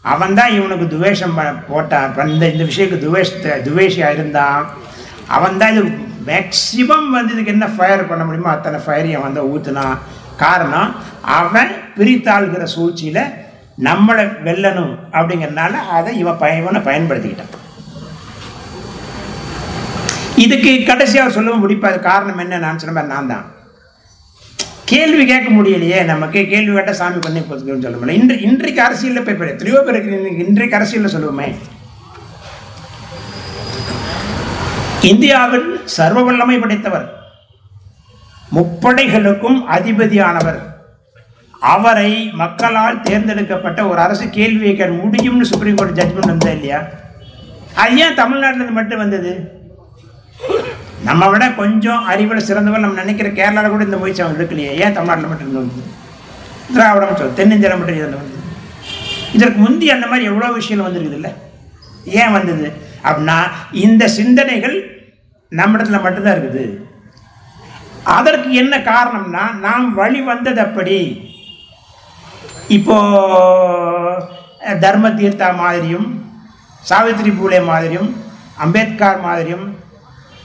அவன்தான் இவனுக்கு துவேஷம் போட்டான், இந்த விஷயத்துக்கு துவேஷியாக இருந்தான். அவன்தான் இது மேக்சிமம் வந்து இதுக்கு என்ன ஃபயர் பண்ண முடியுமோ அத்தனை ஃபயரையும் அவன் தான் ஊற்றுனான். காரணம் அவன் பிரித்தாள்கிற சூழ்ச்சியில் நம்மளை வெல்லணும் அப்படிங்கிறதுனால அதை இவனை பயன்படுத்திக்கிட்டான். இதுக்கு கடைசியாக சொல்லவும் முடிப்பாது. காரணம் என்ன, நான் சொன்ன மாதிரி நான் தான் கேள்வி கேட்க முடியலையே, நமக்கு கேள்வி கேட்டால் சாமி பண்ணி கொடுத்துக்கணும்னு சொல்ல முடியல. இன்றைக்கு அரசியலில் போய் எத்தனையோ பேருக்கு இன்றைக்கு அரசியலில் சொல்லுவோமே, இந்தியாவில் சர்வ வல்லமை படைத்தவர், முப்படைகளுக்கும் அதிபதியானவர், அவரை மக்களால் தேர்ந்தெடுக்கப்பட்ட ஒரு அரசு கேள்வி கேட்க முடியும்னு சுப்ரீம் கோர்ட் ஜட்ஜ்மெண்ட் வந்தா இல்லையா? அது ஏன் தமிழ்நாட்டில் மட்டும் வந்தது? நம்ம விட கொஞ்சம் அறிவில் சிறந்தவர் நம்ம நினைக்கிற கேரளாவில் கூட இந்த முயற்சி அவங்க இருக்கலையே, ஏன் தமிழ்நாட்டில் மட்டும் இருந்து வந்து திராவிடம் சொல் தென்னிந்தியாவில் மட்டும் இருந்து வந்து? இதற்கு முந்தி அந்த மாதிரி எவ்வளோ விஷயம் வந்துருக்குது இல்லை, ஏன் வந்தது அப்படின்னா இந்த சிந்தனைகள் நம்மிடத்துல மட்டும்தான் இருக்குது. அதற்கு என்ன காரணம்னா நாம் வழி வந்தது அப்படி. இப்போ தர்ம தீர்த்தா மாதிரியும், சாவித்ரி பூலே மாதிரியும், அம்பேத்கர் மாதிரியும்,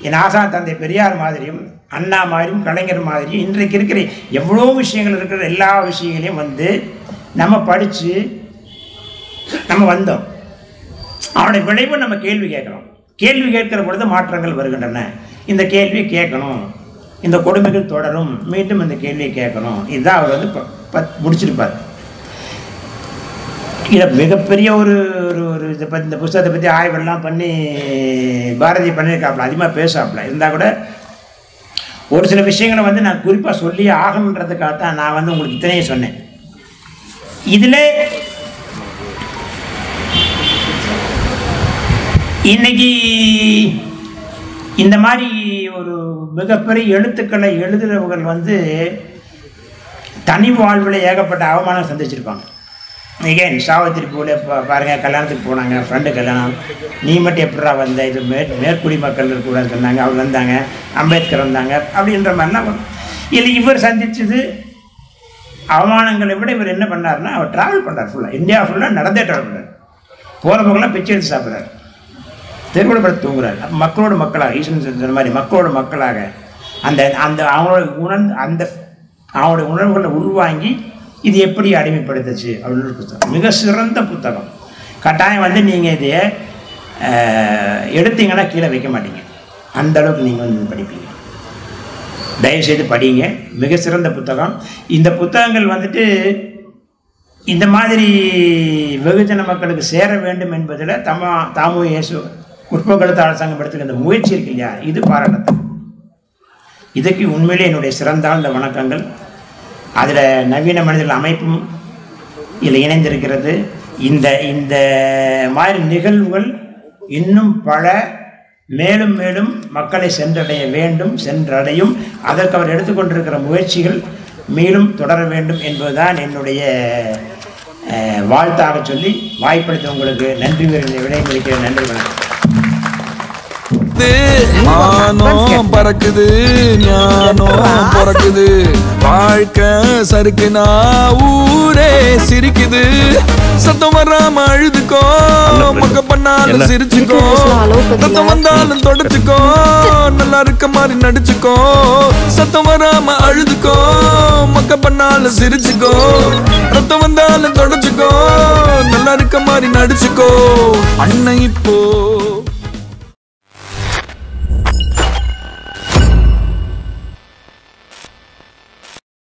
என் ஆசா தந்தை பெரியார் மாதிரியும், அண்ணா மாதிரியும், கலைஞர் மாதிரியும் இன்றைக்கு இருக்கிற எவ்வளோ விஷயங்கள் இருக்கிற எல்லா விஷயங்களையும் வந்து நம்ம படித்து நம்ம வந்தோம். அவனுடைய விளைவு நம்ம கேள்வி கேட்குறோம். கேள்வி கேட்கிற பொழுது மாற்றங்கள் வருகின்றன. இந்த கேள்வியை கேட்கணும், இந்த கொடுமைகள் தொடரும், மீண்டும் இந்த கேள்வியை கேட்கணும். இதுதான் அவர் வந்து முடிச்சிருப்பார். இதை மிகப்பெரிய ஒரு ஒரு இதை பற்றி இந்த புத்தகத்தை பற்றி ஆய்வெல்லாம் பண்ணி பாரதி பண்ணியிருக்காப்புல, அதிகமாக பேசாப்புல. இருந்தால் கூட ஒரு சில விஷயங்களை வந்து நான் குறிப்பாக சொல்லி ஆகணுன்றதுக்காகத்தான் நான் வந்து உங்களுக்கு இத்தனையும் சொன்னேன். இதில் இன்னைக்கு இந்த மாதிரி ஒரு மிகப்பெரிய எழுத்துக்களை எழுதுகிறவர்கள் வந்து தனி வாழ்வில் ஏகப்பட்ட அவமானம் சந்திச்சிருப்பாங்க. ஏன் சாவித்திரி பூலே பாருங்கள், கல்யாணத்துக்கு போனாங்க, ஃப்ரெண்டு கல்யாணம், நீ மட்டும் எப்படா வந்த, இது மேற்குடி மக்கள் இருக்கக்கூடாது சொன்னாங்க, அவங்க வந்தாங்க, அம்பேத்கர் வந்தாங்க அப்படின்ற மாதிரிலாம். இல்லை இவர் சந்திச்சது அவமானங்களை விட இவர் என்ன பண்ணார்னா அவர் ட்ராவல் பண்ணார், ஃபுல்லாக இந்தியா ஃபுல்லாக நடந்தே ட்ராவல் பண்ணார். போகிற போகலாம் பிச்சை எடுத்து சாப்பிட்றாரு, தெருவில் படுத்து தூங்குறாரு. அப்போ மக்களோட மக்களாக ஈஸ்வரன் சொன்ன மாதிரி மக்களோட மக்களாக அந்த அந்த அவனுடைய உணர்வுகளை உள்வாங்கி இது எப்படி அடிமைப்படுத்துச்சு அப்படின்னு ஒரு புத்தகம், மிக சிறந்த புத்தகம். கட்டாயம் வந்து நீங்கள் இதைய எடுத்தீங்கன்னா கீழே வைக்க மாட்டீங்க, அந்த அளவுக்கு நீங்கள் வந்து படிப்பீங்க. தயவுசெய்து படிங்க, மிக சிறந்த புத்தகம். இந்த புத்தகங்கள் வந்துட்டு இந்த மாதிரி வெகுஜன மக்களுக்கு சேர வேண்டும் என்பதில் தாமு இயேசு முற்போக்கெழுத்தாளர் சங்கம் எடுத்துக்கிற முயற்சி இருக்கு இல்லையா, இது பாராட்டத்தக்கது. இதுக்கு உண்மையிலே என்னுடைய சிறந்தாழ்ந்த வணக்கங்கள். அதில் நவீன மனிதர்கள் அமைப்பும் இதில் இணைந்திருக்கிறது. இந்த இந்த மாதிரி நிகழ்வுகள் இன்னும் பல மேலும் மேலும் மக்களை சென்றடைய வேண்டும், சென்றடையும். அதற்கு அவர் எடுத்துக்கொண்டிருக்கிற முயற்சிகள் மேலும் தொடர வேண்டும் என்பதுதான் என்னுடைய வாழ்த்தாக சொல்லி வாய்ப்பளித்த உங்களுக்கு நன்றி விடைமளிக்கிறேன். நன்றி, வணக்கம். மானம் பறக்குது, ஞானம் பிறக்குது, வாழ்க்கை சறுக்குனா ஊரே சிரிக்குது. சத்தம் வராம அழுதுக்கோ, மொக்க பண்ணாலும் சிரிச்சுக்கோ, சத்தம் வந்தாலும் தொடச்சுக்கோ, நல்லா இருக்க மாதிரி நடிச்சுக்கோ. சத்தம் வராம அழுதுக்கோ, மொக்க பண்ணாலும் சிரிச்சுக்கோ, ரத்தம் வந்தாலும் தொடச்சுக்கோ, நல்லா இருக்க மாதிரி நடிச்சுக்கோ. அண்ணன் இப்போ